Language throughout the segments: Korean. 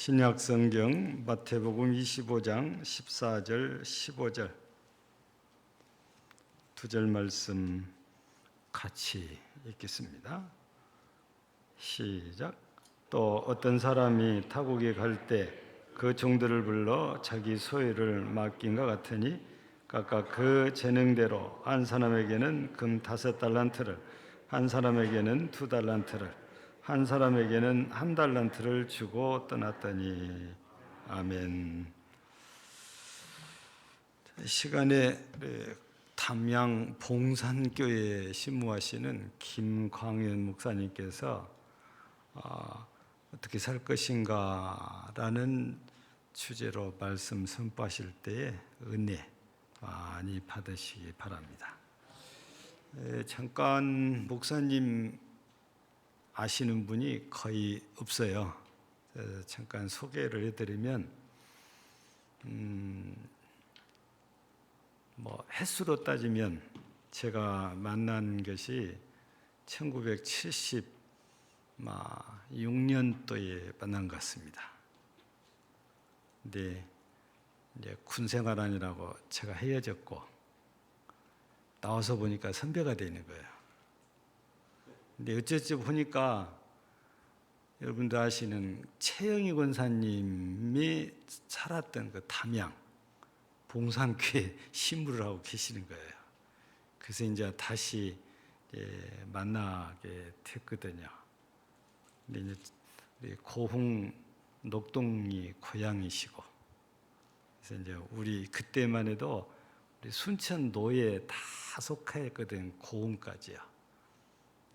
신약 성경 마태복음 25장 14절 15절 두 절 말씀 같이 읽겠습니다. 시작. 또 어떤 사람이 타국에 갈 때 그 종들을 불러 자기 소유를 맡긴과 같으니 각각 그 재능대로 한 사람에게는 금 5달란트를, 한 사람에게는 2달란트를, 한 사람에게는 1달란트를 주고 떠났더니. 아멘. 시간에 담양 봉산교회에 신무하시는 김광현 목사님께서 어떻게 살 것인가라는 주제로 말씀 선포하실 때에 은혜 많이 받으시기 바랍니다. 잠깐 목사님 아시는 분이 거의 없어요. 잠깐 소개를 해드리면 횟수로 따지면 제가 만난 것이 1976년도에 만난 것 같습니다. 근데 이제 군 생활하느라고 제가 헤어졌고 나와서 보니까 선배가 되는 거예요. 근데 어쩌지 보니까 여러분도 아시는 최영희 권사님이 살았던 그 담양 봉산교회 신부를 하고 계시는 거예요. 그래서 이제 다시 만나게 됐거든요. 근데 이제 고흥 녹동이 고향이시고, 그래서 이제 우리 그때만 해도 우리 순천 노예에 다 속하였거든, 고흥까지요.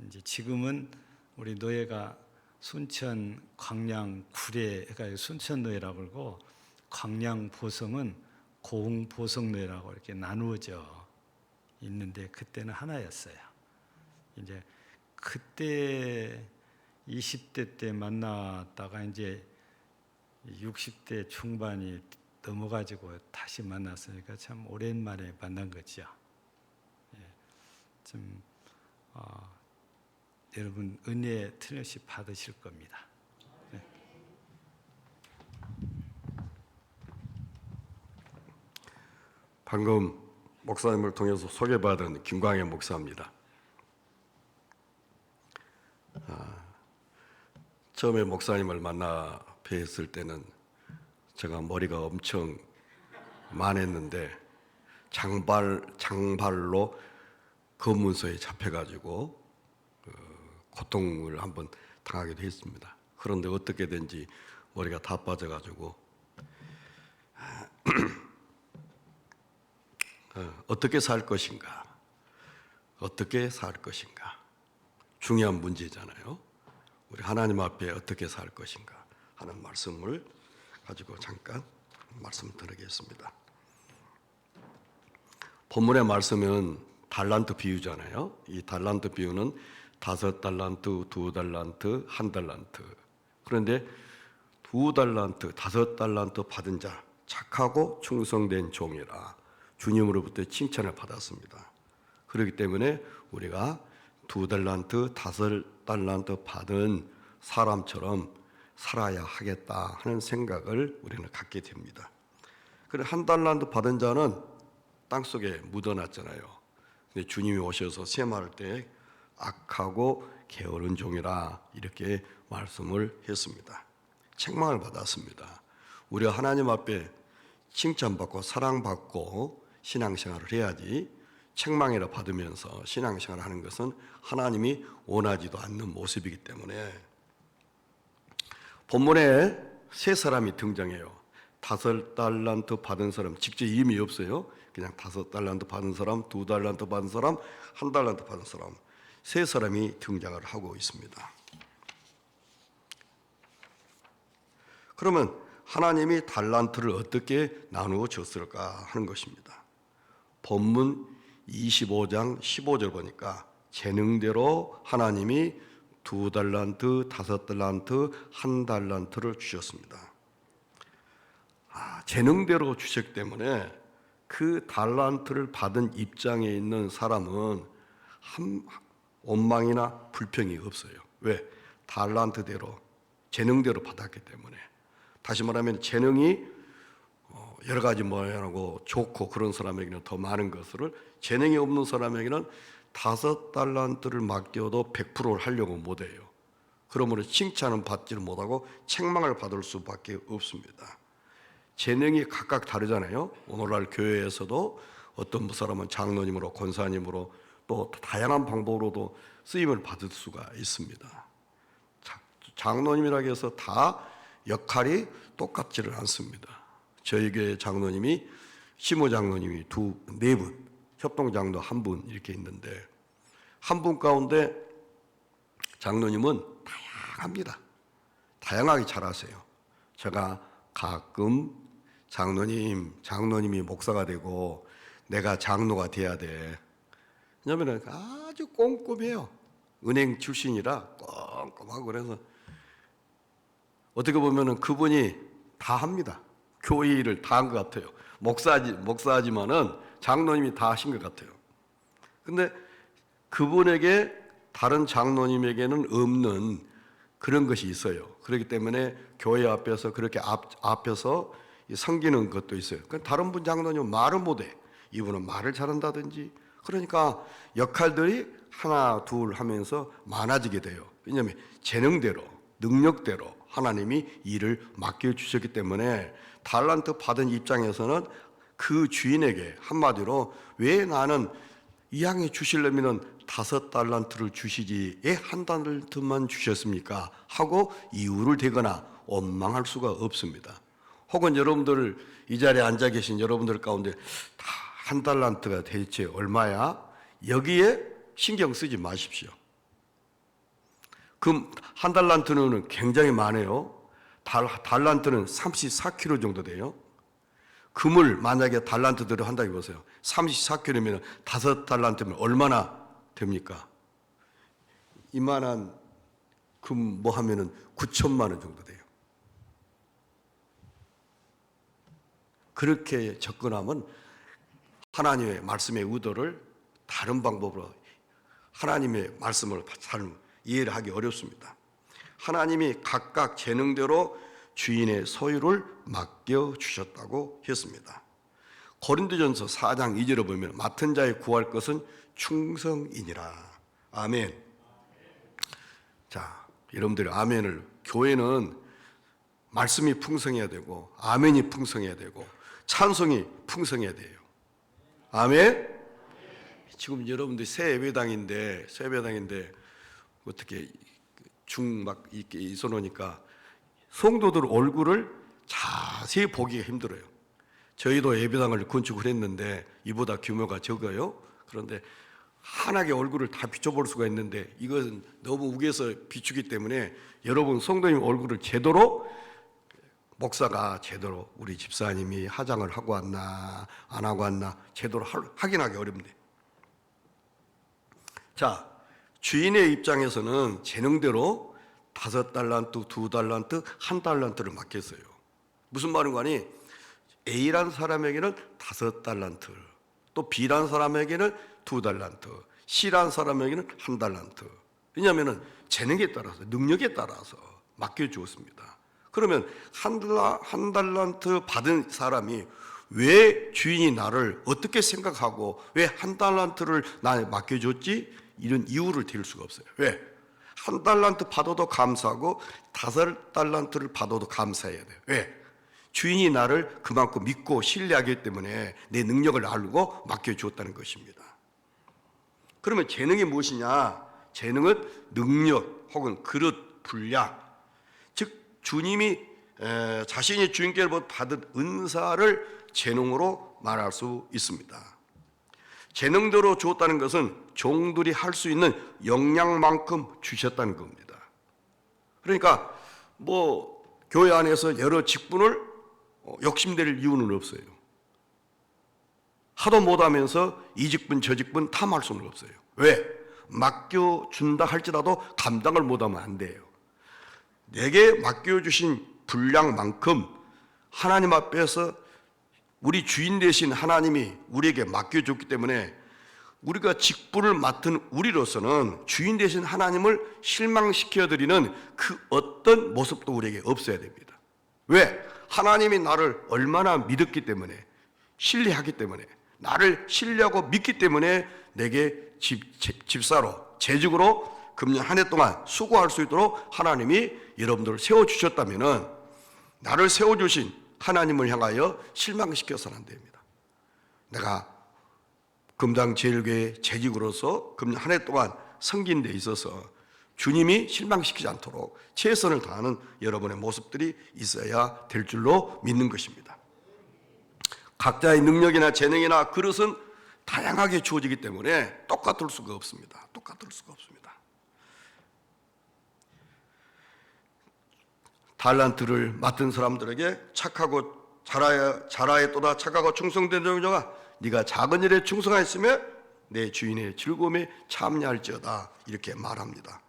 이제 지금은 우리 노예가 순천 광양 구례, 그러니까 순천 노예라고 그러고 광양 보성은 고흥 보성 노예라고 이렇게 나누어져 있는데 그때는 하나였어요. 이제 그때 20대 때 만났다가 이제 60대 중반이 넘어가지고 다시 만났으니까 참 오랜만에 만난 거죠. 좀 여러분 은혜 틀림없이 받으실 겁니다. 네. 방금 목사님을 통해서 소개받은 김광현 목사입니다. 처음에 목사님을 만나 뵀을 때는 제가 머리가 엄청 많았는데 장발로 검문소에 잡혀가지고 고통을 한번 당하기도 했습니다. 그런데 어떻게든지 머리가 다 빠져가지고 어떻게 살 것인가, 어떻게 살 것인가 중요한 문제잖아요. 우리 하나님 앞에 어떻게 살 것인가 하는 말씀을 가지고 잠깐 말씀 드리겠습니다. 본문의 말씀은 달란트 비유잖아요. 이 달란트 비유는 5달란트, 2달란트, 1달란트. 그런데 2달란트, 5달란트 받은 자, 착하고 충성된 종이라 주님으로부터 칭찬을 받았습니다. 그렇기 때문에 우리가 2달란트, 5달란트 받은 사람처럼 살아야 하겠다 하는 생각을 우리는 갖게 됩니다. 그리고 1달란트 받은 자는 땅속에 묻어놨잖아요. 근데 주님이 오셔서 세마를 때 악하고 게으른 종이라 이렇게 말씀을 했습니다. 책망을 받았습니다. 우리가 하나님 앞에 칭찬받고 사랑받고 신앙생활을 해야지 책망이라 받으면서 신앙생활을 하는 것은 하나님이 원하지도 않는 모습이기 때문에 본문에 세 사람이 등장해요. 5달란트 받은 사람, 직접 이름이 없어요. 그냥 5달란트 받은 사람, 2달란트 받은 사람, 1달란트 받은 사람, 세 사람이 등장을 하고 있습니다. 그러면 하나님이 달란트를 어떻게 나누어 줬을까 하는 것입니다. 본문 25장 15절 보니까 재능대로 하나님이 2달란트, 5달란트, 1달란트를 주셨습니다. 재능대로 주셨기 때문에 그 달란트를 받은 입장에 있는 사람은 원망이나 불평이 없어요. 왜? 달란트대로, 재능대로 받았기 때문에 다시 말하면 재능이 여러 가지 모양하고 좋고 그런 사람에게는 더 많은 것을, 재능이 없는 사람에게는 5달란트를 맡겨도 100%를 하려고 못해요. 그러므로 칭찬은 받지를 못하고 책망을 받을 수밖에 없습니다. 재능이 각각 다르잖아요. 오늘날 교회에서도 어떤 사람은 장로님으로, 권사님으로, 또 다양한 방법으로도 쓰임을 받을 수가 있습니다. 장로님이라고 해서 다 역할이 똑같지를 않습니다. 저희 교회 장로님이, 시모 장로님이 4분, 협동장로 1분 이렇게 있는데, 한 분 가운데 장로님은 다양합니다. 다양하게 잘하세요. 제가 가끔 장로님이 목사가 되고 내가 장로가 돼야 돼. 왜냐하면 아주 꼼꼼해요. 은행 출신이라 꼼꼼하고, 그래서 어떻게 보면은 그분이 다 합니다. 교회 일을 다 한 것 같아요. 목사지만은 장로님이 다 하신 것 같아요. 근데 그분에게 다른 장로님에게는 없는 그런 것이 있어요. 그렇기 때문에 교회 앞에서 그렇게 앞에서 섬기는 것도 있어요. 다른 분 장로님은 말을 못해. 이분은 말을 잘한다든지. 그러니까 역할들이 하나 둘 하면서 많아지게 돼요. 왜냐하면 재능대로, 능력대로 하나님이 일을 맡겨주셨기 때문에 달란트 받은 입장에서는 그 주인에게 한마디로, 왜 나는 이왕에 주시려면 5달란트를 주시지 왜 1달란트만 주셨습니까? 하고 이유를 대거나 원망할 수가 없습니다. 혹은 여러분들, 이 자리에 앉아 계신 여러분들 가운데 다 1달란트가 대체 얼마야? 여기에 신경 쓰지 마십시오. 그 1달란트는 굉장히 많아요. 달란트는 34kg 정도 돼요. 금을 만약에 달란트대로 한다고 보세요. 34kg면 5달란트면 얼마나 됩니까? 이만한 금 뭐 하면은 9천만 원 정도 돼요. 그렇게 접근하면 하나님의 말씀의 의도를 다른 방법으로, 하나님의 말씀을 잘 이해를 하기 어렵습니다. 하나님이 각각 재능대로 주인의 소유를 맡겨주셨다고 했습니다. 고린도전서 4장 2절에 보면 맡은 자의 구할 것은 충성이니라. 아멘. 자, 여러분들이 아멘을, 교회는 말씀이 풍성해야 되고 아멘이 풍성해야 되고 찬송이 풍성해야 돼요. 아멘. 지금 여러분들이 새 예배당인데 어떻게 막 이렇게 있어놓으니까 성도들 얼굴을 자세히 보기가 힘들어요. 저희도 예배당을 건축을 했는데 이보다 규모가 적어요. 그런데 환하게 얼굴을 다 비춰볼 수가 있는데 이것은 너무 우겨서 비추기 때문에 여러분 성도님 얼굴을 제대로, 목사가 제대로 우리 집사님이 화장을 하고 왔나 안 하고 왔나 제대로 확인하기 어렵네. 자, 주인의 입장에서는 재능대로 5달란트, 2달란트, 1달란트를 맡겼어요. 무슨 말인 거니? A라는 사람에게는 5달란트, 또 B라는 사람에게는 2달란트, C라는 사람에게는 1달란트. 왜냐하면 재능에 따라서, 능력에 따라서 맡겨주었습니다. 그러면 1달란트 받은 사람이 왜 주인이 나를 어떻게 생각하고 왜 1달란트를 나에 맡겨줬지? 이런 이유를 댈 수가 없어요. 왜? 1달란트 받아도 감사하고 5달란트를 받아도 감사해야 돼요. 왜? 주인이 나를 그만큼 믿고 신뢰하기 때문에 내 능력을 알고 맡겨주었다는 것입니다. 그러면 재능이 무엇이냐? 재능은 능력 혹은 그릇, 분량, 즉 주님이 자신이 주인께로부터 받은 은사를 재능으로 말할 수 있습니다. 재능대로 주었다는 것은 종들이 할 수 있는 역량만큼 주셨다는 겁니다. 그러니까 뭐 교회 안에서 여러 직분을 욕심낼 이유는 없어요. 하도 못하면서 이 직분 저 직분 탐할 수는 없어요. 왜? 맡겨준다 할지라도 감당을 못하면 안 돼요. 내게 맡겨주신 분량만큼 하나님 앞에서 우리 주인 되신 하나님이 우리에게 맡겨줬기 때문에 우리가 직분을 맡은 우리로서는 주인 되신 하나님을 실망시켜드리는 그 어떤 모습도 우리에게 없어야 됩니다. 왜? 하나님이 나를 얼마나 믿었기 때문에, 신뢰하기 때문에, 나를 신뢰하고 믿기 때문에 내게 집사로, 재직으로 금년 한 해 동안 수고할 수 있도록 하나님이 여러분들을 세워주셨다면은, 나를 세워주신 하나님을 향하여 실망시켜서는 안 됩니다. 내가 금당제일교회 재직으로서 금년 한 해 동안 섬긴 데 있어서 주님이 실망시키지 않도록 최선을 다하는 여러분의 모습들이 있어야 될 줄로 믿는 것입니다. 각자의 능력이나 재능이나 그릇은 다양하게 주어지기 때문에 똑같을 수가 없습니다. 똑같을 수가 없습니다. 달란트를 맡은 사람들에게 착하고 자라에 착하고 충성된 종자가 네가 작은 일에 충성하였으며 내 주인의 즐거움에 참여할지어다, 이렇게 말합니다.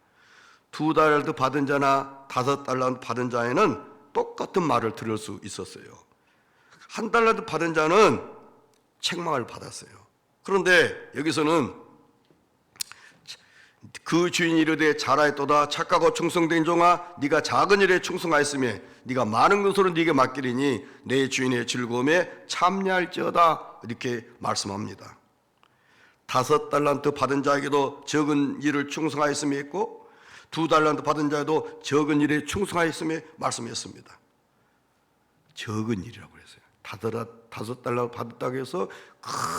2달란트 받은 자나 5달란트 받은 자에는 똑같은 말을 들을 수 있었어요. 1달란트 받은 자는 책망을 받았어요. 그런데 여기서는 그 주인이 이르되 잘하였도다 착하고 충성된 종아, 네가 작은 일에 충성하였으며 네가 많은 것으로 네게 맡기리니 내 주인의 즐거움에 참여할지어다, 이렇게 말씀합니다. 5달란트 받은 자에게도 적은 일을 충성하였음이 있고 2달란트 받은 자에도 적은 일에 충성하였음에 말씀했습니다. 적은 일이라고 그랬어요. 5달란트 받았다고 해서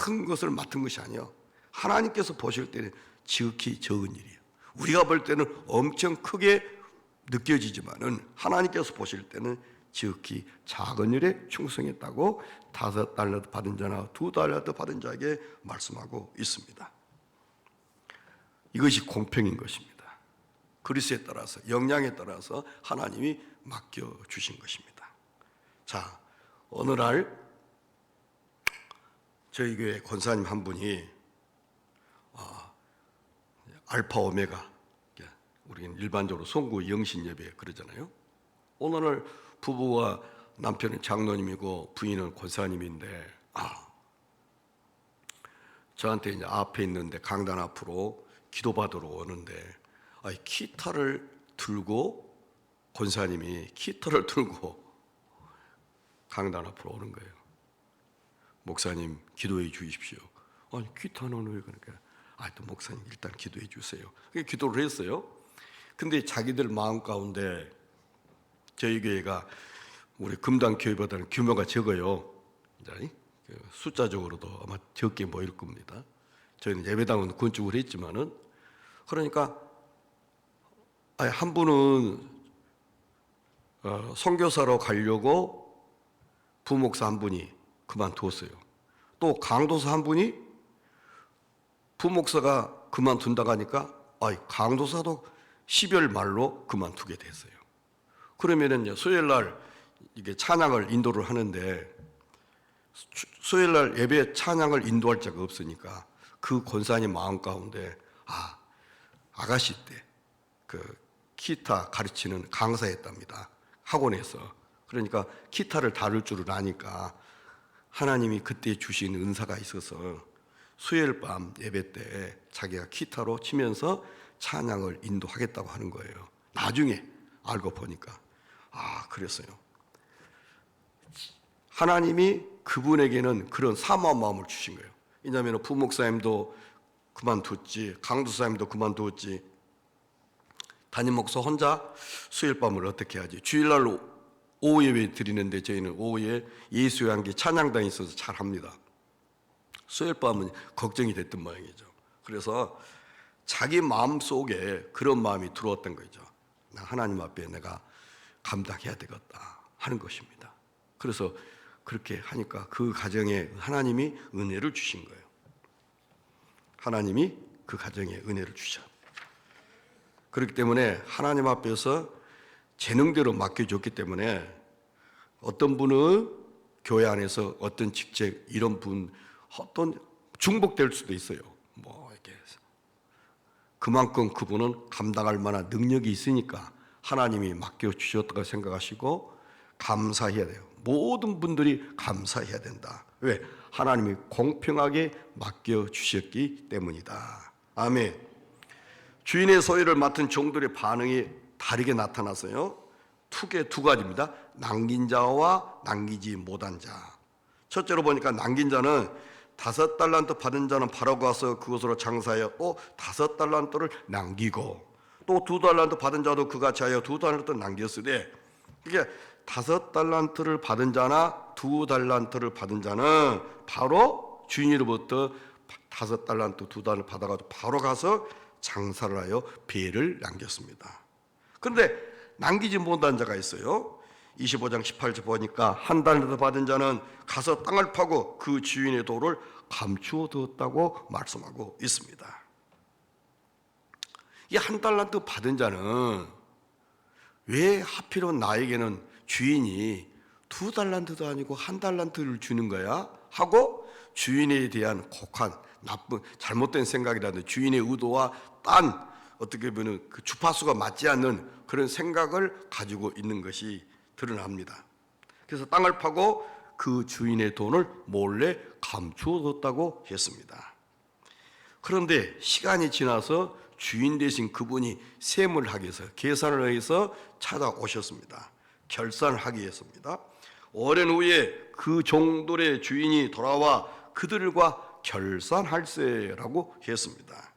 큰 것을 맡은 것이 아니에요. 하나님께서 보실 때는 지극히 적은 일이에요. 우리가 볼 때는 엄청 크게 느껴지지만은 하나님께서 보실 때는 지극히 작은 일에 충성했다고 5달란트 받은 자나 2달란트 받은 자에게 말씀하고 있습니다. 이것이 공평인 것입니다. 그리스에 따라서, 역량에 따라서 하나님이 맡겨주신 것입니다. 자, 어느 날 저희 교회 권사님 한 분이 알파 오메가, 우리는 일반적으로 송구 영신 예배 그러잖아요. 오늘 부부와 남편은 장로님이고 부인은 권사님인데, 저한테 이제 앞에 있는데 강단 앞으로 기도받으러 오는데, 기타를 들고, 권사님이 기타를 들고 강단 앞으로 오는 거예요. 목사님 기도해 주십시오. 아니 기타는 왜 그러니까? 또 목사님 일단 기도해 주세요. 그렇게 기도를 했어요. 근데 자기들 마음 가운데 저희 교회가 우리 금당 교회보다는 규모가 적어요. 숫자적으로도 아마 적게 모일 겁니다. 저희는 예배당은 건축을 했지만은, 그러니까 한 분은 선교사로 가려고 부목사 한 분이 그만두었어요. 또 강도사 한 분이 부목사가 그만둔다고 하니까 강도사도 12월 말로 그만두게 됐어요. 그러면은 수요일 날 이게 찬양을 인도를 하는데, 수요일 날 예배 찬양을 인도할 자가 없으니까 그 권사님 마음 가운데 아가씨 때 그 기타 가르치는 강사였답니다. 학원에서. 그러니까 기타를 다룰 줄을 아니까 하나님이 그때 주신 은사가 있어서 수요일 밤 예배 때 자기가 기타로 치면서 찬양을 인도하겠다고 하는 거예요. 나중에 알고 보니까 그랬어요. 하나님이 그분에게는 그런 사모한 마음을 주신 거예요. 왜냐하면 부목사님도 그만뒀지, 강도사님도 그만뒀지, 담임 목사 혼자 수요일 밤을 어떻게 하지? 주일날 오후 예배 드리는데 저희는 오후에 예수의 향기 찬양단이 있어서 잘 합니다. 수요일 밤은 걱정이 됐던 모양이죠. 그래서 자기 마음 속에 그런 마음이 들어왔던 거죠. 하나님 앞에 내가 감당해야 되겠다 하는 것입니다. 그래서 그렇게 하니까 그 가정에 하나님이 은혜를 주신 거예요. 하나님이 그 가정에 은혜를 주셔. 그렇기 때문에 하나님 앞에서 재능대로 맡겨줬기 때문에 어떤 분은 교회 안에서 어떤 직책 이런 분 어떤 중복될 수도 있어요. 이렇게 그만큼 그분은 감당할 만한 능력이 있으니까 하나님이 맡겨주셨다고 생각하시고 감사해야 돼요. 모든 분들이 감사해야 된다. 왜? 하나님이 공평하게 맡겨주셨기 때문이다. 아멘. 주인의 소유를 맡은 종들의 반응이 다르게 나타나서요. 크게 두 가지입니다. 남긴 자와 남기지 못한 자. 첫째로 보니까 남긴 자는 5달란트 받은 자는 바로 가서 그것으로 장사하여 또 5달란트를 남기고, 또 2달란트 받은 자도 그같이 하여 2달란트를 남겼으되, 이게 5달란트를 받은 자나 2달란트를 받은 자는 바로 주인으로부터 5달란트 2달란트 받아가지고 바로 가서 장사를 하여 배를 남겼습니다. 그런데 남기지 못한 자가 있어요. 25장 18절 보니까 1달란트 받은 자는 가서 땅을 파고 그 주인의 도를 감추어 두었다고 말씀하고 있습니다. 이 1달란트 받은 자는 왜 하필은 나에게는 주인이 2달란트도 아니고 1달란트를 주는 거야? 하고 주인에 대한 곡한 나쁜 잘못된 생각이라든지 주인의 의도와 딴 어떻게 보면 그 주파수가 맞지 않는 그런 생각을 가지고 있는 것이 드러납니다. 그래서 땅을 파고 그 주인의 돈을 몰래 감추어뒀다고 했습니다. 그런데 시간이 지나서 주인 되신 그분이 셈을 하기 위해서, 계산을 해서 찾아오셨습니다. 결산을 하기 위해서입니다. 오랜 후에 그 종들의 주인이 돌아와 그들과 결산할세라고 했습니다.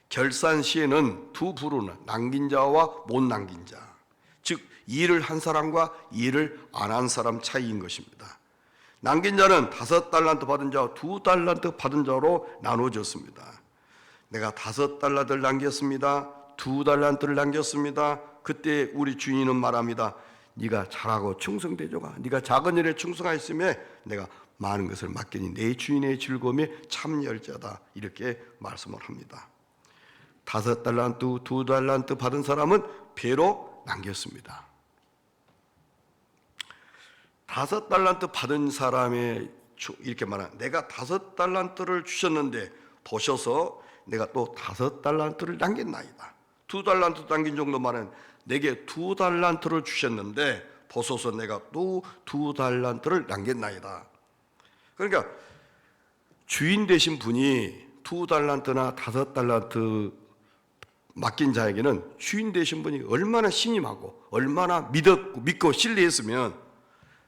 결산 시에는 두 부류는 남긴 자와 못 남긴 자, 즉 일을 한 사람과 일을 안 한 사람 차이인 것입니다. 남긴 자는 5달란트 받은 자와 2달란트 받은 자로 나눠졌습니다. 내가 5달란트를 남겼습니다. 2달란트를 남겼습니다. 그때 우리 주인은 말합니다. 네가 잘하고 충성되죠가. 네가 작은 일에 충성하였으며 내가 많은 것을 맡기니 내 주인의 즐거움에 참여할 자다. 이렇게 말씀을 합니다. 5달란트, 2달란트 받은 사람은 배로 남겼습니다. 5달란트 받은 사람의 이렇게 말하는, 내가 5달란트를 주셨는데 보셔서 내가 또 5달란트를 남겼나이다. 2달란트 남긴 정도 말은 내게 2달란트를 주셨는데 보소서 내가 또 2달란트를 남겼나이다. 그러니까 주인 되신 분이 2달란트나 5달란트 맡긴 자에게는 주인 되신 분이 얼마나 신임하고 얼마나 믿고 신뢰했으면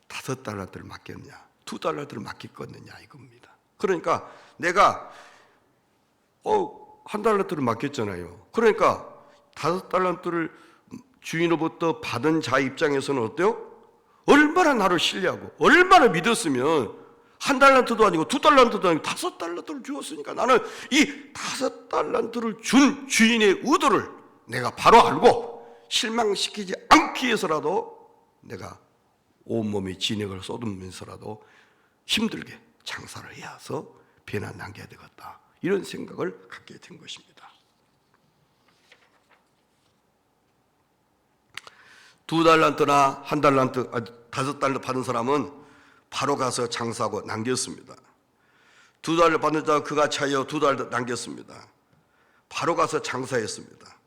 5달란트를 맡겼냐, 2달란트를 맡겼겠느냐 이겁니다. 그러니까 내가 1달란트를 맡겼잖아요. 그러니까 5달란트를 주인으로부터 받은 자 입장에서는 어때요? 얼마나 나를 신뢰하고 얼마나 믿었으면 1달란트도 아니고 2달란트도 아니고 5달란트를 주었으니까 나는 이 5달란트를 준 주인의 의도를 내가 바로 알고 실망시키지 않기 위해서라도 내가 온몸에 진액을 쏟으면서라도 힘들게 장사를 해서 배나 남겨야 되겠다. 이런 생각을 갖게 된 것입니다. 2달란트나 1달란트, 5달란트 받은 사람은 바로 가서 장사하고 남겼습니다. 2달란트 받는 자가 그같이 하여 2달란트 남겼습니다. 바로 가서 장사했습니다.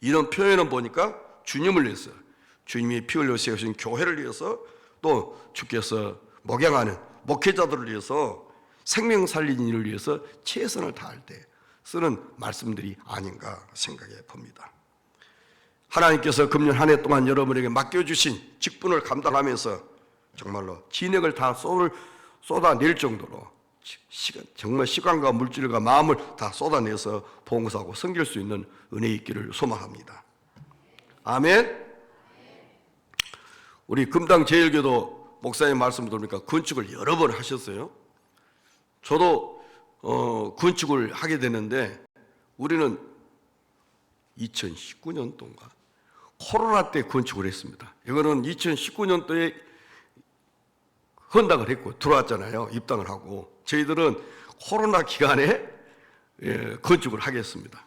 이런 표현은 보니까 주님을 위해서, 주님이 피 흘려 세우신 교회를 위해서, 또 주께서 목양하는 목회자들을 위해서, 생명 살리는 일을 위해서 최선을 다할 때 쓰는 말씀들이 아닌가 생각해 봅니다. 하나님께서 금년 한 해 동안 여러분에게 맡겨주신 직분을 감당하면서 정말로 진액을 다 쏟아낼 정도로 정말 시간과 물질과 마음을 다 쏟아내서 봉사하고 섬길 수 있는 은혜 있기를 소망합니다. 아멘. 우리 금당 제일교도 목사님 말씀 들으니까 건축을 여러 번 하셨어요. 저도 건축을 하게 되는데 우리는 2019년도인가 코로나 때 건축을 했습니다. 이거는 2019년도에 헌당을 했고 들어왔잖아요. 입당을 하고 저희들은 코로나 기간에 건축을 하겠습니다.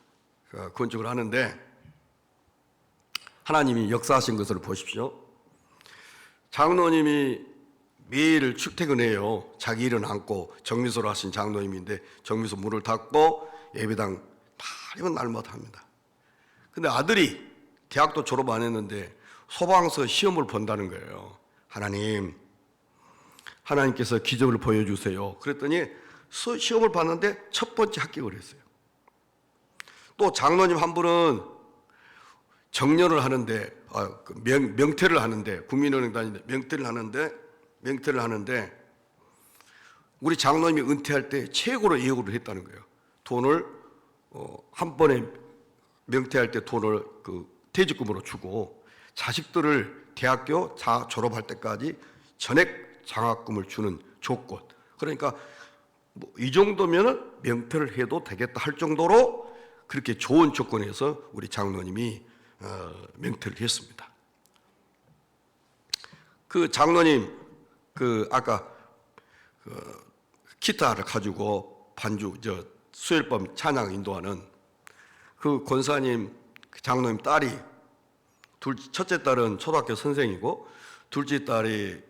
건축을 하는데 하나님이 역사하신 것을 보십시오. 장로님이 매일 출퇴근해요. 자기 일은 않고 정미소를 하신 장로님인데 정미소 문을 닫고 예배당 다리면 날마다 합니다. 근데 아들이 대학도 졸업 안 했는데 소방서 시험을 본다는 거예요. 하나님께서 기적을 보여주세요. 그랬더니 시험을 봤는데 첫 번째 합격을 했어요. 또 장로님 한 분은 정년을 하는데 명퇴를 하는데 국민은행 다니는데 명퇴를 하는데 우리 장로님이 은퇴할 때 최고로 예우를 했다는 거예요. 돈을 한 번에 명퇴할 때 돈을 그 퇴직금으로 주고 자식들을 대학교 졸업할 때까지 전액 장학금을 주는 조건. 그러니까 뭐 이 정도면은 명퇴를 해도 되겠다 할 정도로 그렇게 좋은 조건에서 우리 장로님이 명퇴를 했습니다. 그 장로님 그 아까 기타를 가지고 수요일밤 찬양 인도하는 그 권사님 그 장로님 딸이 첫째 딸은 초등학교 선생이고 둘째 딸이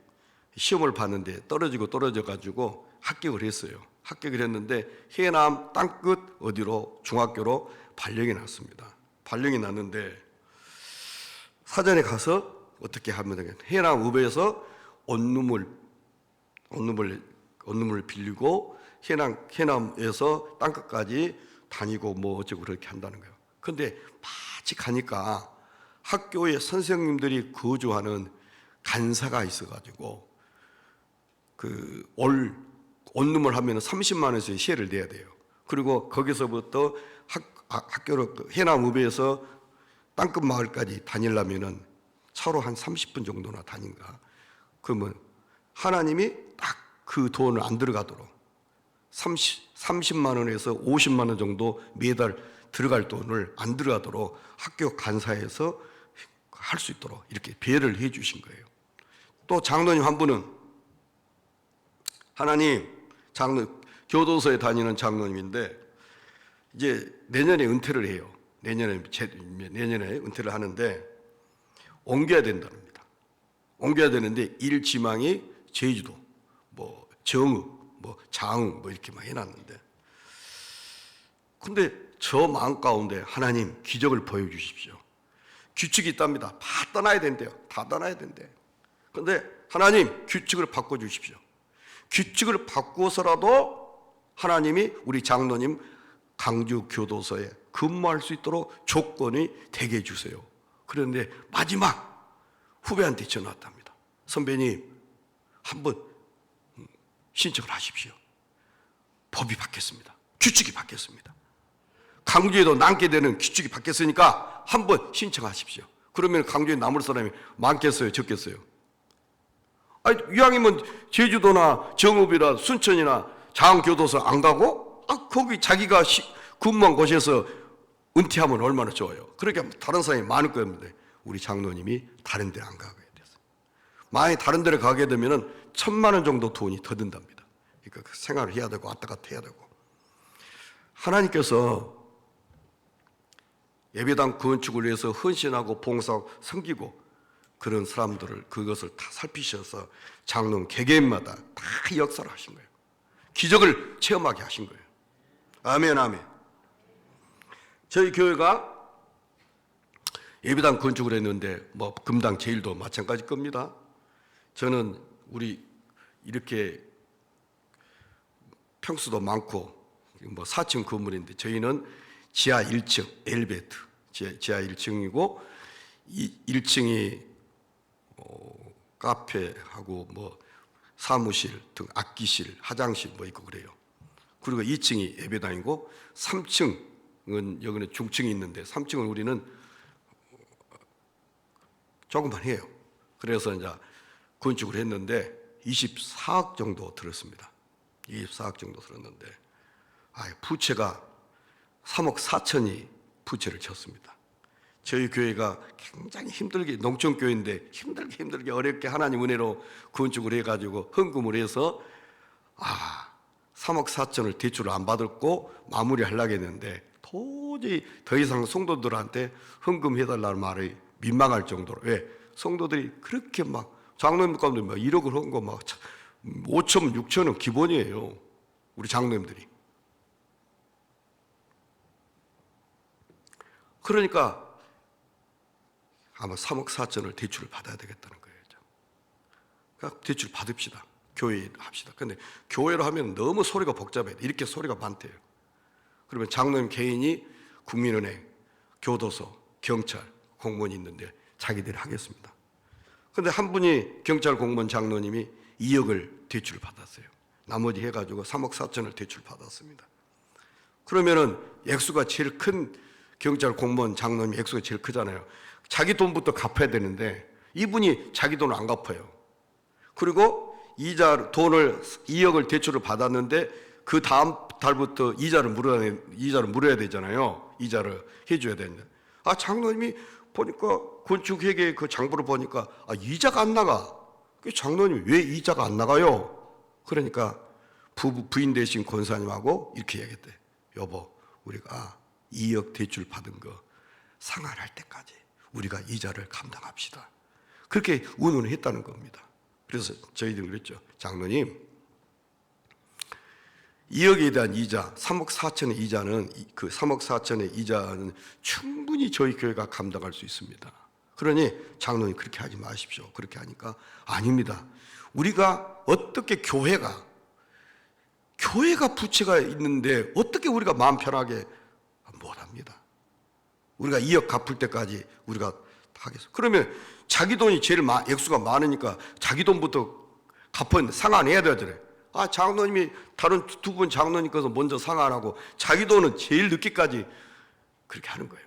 시험을 봤는데 떨어져 가지고 합격을 했어요. 합격을 했는데 해남 땅끝 어디로 중학교로 발령이 났습니다. 발령이 났는데 사전에 가서 어떻게 하면 되겠냐? 해남읍에서 온누물 빌리고 해남에서 땅끝까지 다니고 뭐 어쩌고 그렇게 한다는 거예요. 근데 마치 가니까 학교에 선생님들이 거주하는 간사가 있어가지고 그 온누물 하면 30만 원에서 세를 내야 돼요. 그리고 거기서부터 학교로 해남읍에서 땅끝 마을까지 다니려면은 차로 한 30분 정도나 다닌가. 그러면 하나님이 딱 그 돈을 안 들어가도록 30만 원에서 50만 원 정도 매달 들어갈 돈을 안 들어가도록 학교 간사에서 할 수 있도록 이렇게 배려를 해 주신 거예요. 또 장로님 한 분은 교도소에 다니는 장로님인데 이제 내년에 은퇴를 해요. 내년에 은퇴를 하는데 옮겨야 된답니다. 옮겨야 되는데 일 지망이 제주도, 뭐 정읍, 뭐 장흥 뭐 이렇게 막 해놨는데 근데 저 마음 가운데 하나님 기적을 보여주십시오. 규칙이 있답니다. 다 떠나야 된대요. 다 떠나야 된대. 근데 하나님 규칙을 바꿔주십시오. 규칙을 바꾸어서라도 하나님이 우리 장로님 강주 교도소에 근무할 수 있도록 조건이 되게 해주세요. 그런데 마지막 후배한테 전화 왔답니다. 선배님 한번 신청을 하십시오. 법이 바뀌었습니다. 규칙이 바뀌었습니다. 강주에도 남게 되는 규칙이 바뀌었으니까 한번 신청하십시오. 그러면 강주에 남을 사람이 많겠어요? 적겠어요? 아니, 이왕이면 제주도나 정읍이나 순천이나 장교도소 안 가고 거기 자기가 근무한 곳에서 은퇴하면 얼마나 좋아요. 그러니까 다른 사람이 많을 겁니다. 우리 장로님이 다른 데 안 가게 됐어요. 만약에 다른 데를 가게 되면 1,000만 원 정도 돈이 더 든답니다. 그러니까 생활을 해야 되고 왔다 갔다 해야 되고. 하나님께서 예배당 건축을 위해서 헌신하고 봉사하고 섬기고 그런 사람들을 그것을 다 살피셔서 장로님 개개인마다 다 역사를 하신 거예요. 기적을 체험하게 하신 거예요. 아멘, 아멘. 저희 교회가 예배당 건축을 했는데 뭐 금당 제일도 마찬가지 겁니다. 저는 우리 이렇게 평수도 많고 뭐 4층 건물인데 저희는 지하 1층 엘리베이터 지하 1층이고 1층이 카페하고 뭐 사무실 등 악기실, 화장실 뭐 있고 그래요. 그리고 2층이 예배당이고 3층은 여기는 중층이 있는데 3층은 우리는 조금만 해요. 그래서 이제 건축을 했는데 24억 정도 들었습니다. 24억 정도 들었는데 부채가 3억 4천이 부채를 쳤습니다. 저희 교회가 굉장히 힘들게 농촌교회인데 힘들게 어렵게 하나님 은혜로 건축을 해가지고 헌금을 해서 3억 4천을 대출을 안 받았고 마무리하려고 했는데 도저히 더 이상 성도들한테 헌금해달라는 말이 민망할 정도로 왜? 성도들이 그렇게 막 장로님 가운데 막 1억을 헌거 막 5천, 6천은 기본이에요. 우리 장로님들이. 그러니까 아마 3억 4천을 대출을 받아야 되겠다는 거예요. 그러니까 대출 받읍시다. 교회 합시다. 근데 교회로 하면 너무 소리가 복잡해요. 이렇게 소리가 많대요. 그러면 장로님 개인이 국민은행, 교도소, 경찰, 공무원이 있는데 자기들이 하겠습니다. 그런데 한 분이 경찰 공무원 장로님이 2억을 대출을 받았어요. 나머지 해가지고 3억 4천을 대출 받았습니다. 그러면은 액수가 제일 큰 경찰 공무원 장로님 액수가 제일 크잖아요. 자기 돈부터 갚아야 되는데 이분이 자기 돈을 안 갚아요. 그리고 돈을 2억을 대출을 받았는데 그 다음 달부터 이자를 물어야 되잖아요. 이자를 해줘야 되는데 장로님이 보니까 건축회계 그 장부를 보니까 이자가 안 나가. 장로님이 왜 이자가 안 나가요? 그러니까 부인 되신 권사님하고 이렇게 얘기했대. 여보, 우리가 2억 대출 받은 거 상환할 때까지 우리가 이자를 감당합시다. 그렇게 운운을 했다는 겁니다. 그래서 저희들은 그랬죠. 장로님, 2억에 대한 이자, 3억 4천의 이자는 그 3억 4천의 이자는 충분히 저희 교회가 감당할 수 있습니다. 그러니 장로님 그렇게 하지 마십시오. 그렇게 하니까 아닙니다. 우리가 어떻게 교회가 부채가 있는데 어떻게 우리가 마음 편하게 못합니다. 우리가 2억 갚을 때까지 우리가 하겠습니다. 그러면 자기 돈이 제일 액수가 많으니까 자기 돈부터 상환해야 되잖아요. 장로님이 다른 두 분 장로님께서 먼저 상환하고 자기 돈은 제일 늦게까지 그렇게 하는 거예요.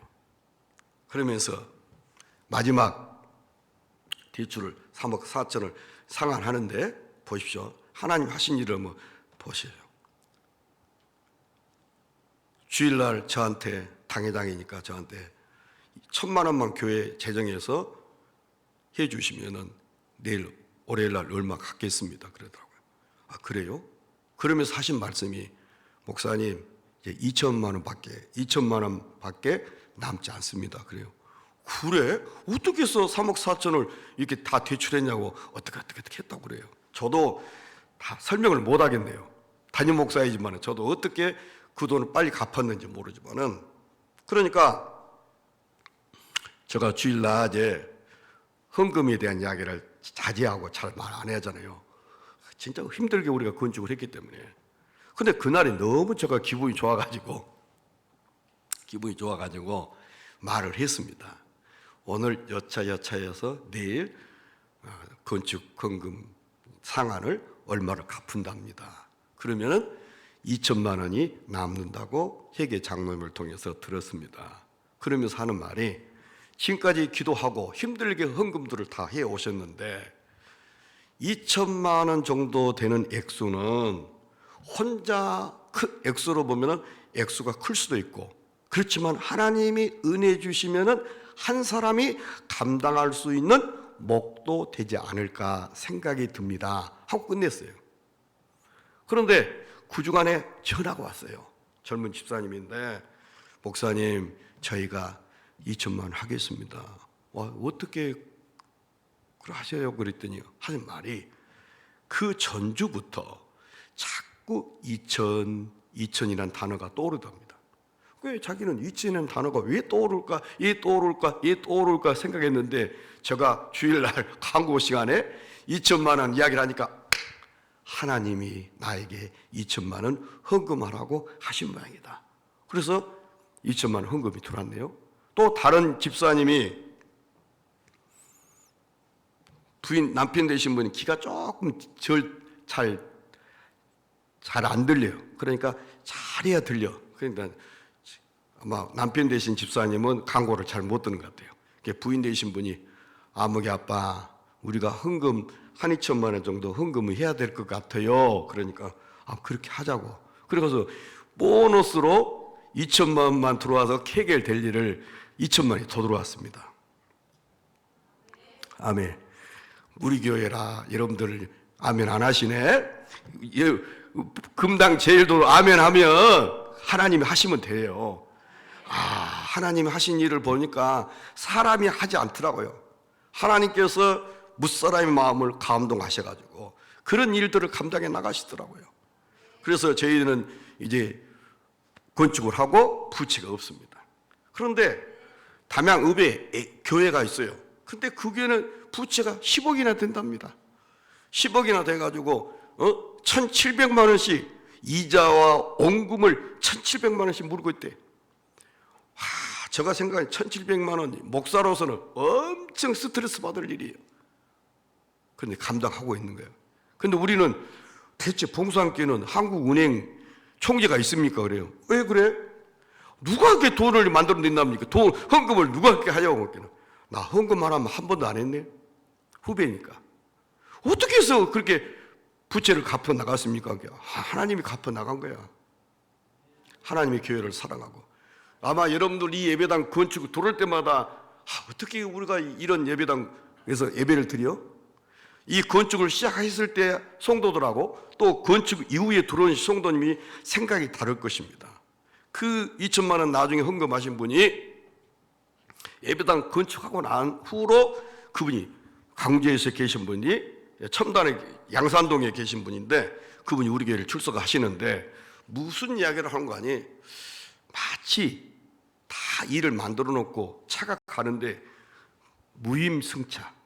그러면서 마지막 대출을 3억 4천을 상환하는데 보십시오. 하나님 하신 일을 한번 보세요. 주일날 저한테 당회장이니까 저한테 1,000만 원만 교회 재정해서 해주시면은 내일 월요일날 얼마 갚겠습니다. 그러더라고요. 그래요? 그러면서 하신 말씀이 목사님 이제 2천만 원밖에 남지 않습니다. 그래요. 그래? 어떻게 해서 3억 4천을 이렇게 다 대출했냐고 어떻게 했다고 그래요. 저도 다 설명을 못 하겠네요. 담임 목사이지만 저도 어떻게 그 돈을 빨리 갚았는지 모르지만은 그러니까 제가 주일 낮에 헌금에 대한 이야기를 자제하고 잘 말 안 하잖아요. 진짜 힘들게 우리가 건축을 했기 때문에. 근데 그날이 너무 제가 기분이 좋아가지고 말을 했습니다. 오늘 여차여차해서 내일 건축 헌금 상환을 얼마를 갚는답니다. 그러면은 2천만 원이 남는다고 회계 장로님을 통해서 들었습니다. 그러면서 하는 말이 지금까지 기도하고 힘들게 헌금들을 다 해 오셨는데 2천만 원 정도 되는 액수는 혼자 액수로 보면은 액수가 클 수도 있고 그렇지만 하나님이 은혜 주시면은 한 사람이 감당할 수 있는 몫도 되지 않을까 생각이 듭니다. 하고 끝냈어요. 그런데 그 주간에 전화가 왔어요. 젊은 집사님인데 목사님 저희가 2천만 원 하겠습니다. 어떻게 하셔요? 그랬더니 하는 말이 그 전주부터 자꾸 2000이라는 단어가 떠오르답니다. 왜 자기는 2000이라는 단어가 왜 떠오를까 생각했는데 제가 주일날 광고 시간에 2천만 원 이야기를 하니까 하나님이 나에게 2천만 원 헌금하라고 하신 모양이다. 그래서 2천만 원 헌금이 들어왔네요. 또 다른 집사님이 남편 되신 분이 귀가 조금 잘 안 들려요. 그러니까 잘해야 들려. 그러니까 아마 남편 되신 집사님은 광고를 잘 못 듣는 것 같아요. 부인 되신 분이 아무개 아빠 우리가 헌금 2천만 원 정도 헌금을 해야 될 것 같아요. 그러니까 그렇게 하자고. 그래서 보너스로 2천만 원만 들어와서 해결될 일을 2천만 원이 더 들어왔습니다. 아멘. 우리 교회라 여러분들 아멘 안 하시네. 금당 제일도 아멘 하면 하나님이 하시면 돼요. 하나님이 하신 일을 보니까 사람이 하지 않더라고요. 하나님께서 무사람의 마음을 감동하셔가지고 그런 일들을 감당해 나가시더라고요. 그래서 저희는 이제 건축을 하고 부채가 없습니다. 그런데 담양읍에 교회가 있어요. 근데 그 교회는 부채가 10억이나 된답니다. 10억이나 돼가지고 1,700만 원씩 이자와 원금을 1,700만 원씩 물고 있대. 제가 생각해 1,700만 원 목사로서는 엄청 스트레스 받을 일이에요. 그런데 감당하고 있는 거예요. 그런데 우리는 대체 봉사함께는 한국은행 총재가 있습니까? 그래요. 왜 그래? 누가 이렇게 돈을 만들어낸답니까? 돈, 헌금을 누가 이렇게 하냐고. 나 헌금만 하면 한 번도 안 했네. 후배니까. 어떻게 해서 그렇게 부채를 갚아 나갔습니까? 하나님이 갚아 나간 거야. 하나님의 교회를 사랑하고. 아마 여러분들 이 예배당 건축 들어올 때마다 어떻게 우리가 이런 예배당에서 예배를 드려? 이 건축을 시작했을 때 성도들하고 또 건축 이후에 들어온 성도님이 생각이 다를 것입니다. 그 2천만 원 나중에 헌금하신 분이 예배당 건축하고 난 후로 그분이 광주에서 계신 분이 첨단의 양산동에 계신 분인데 그분이 우리 교회를 출석하시는데 무슨 이야기를 하는 거 아니? 마치 다 일을 만들어 놓고 차가 가는데 무임승차.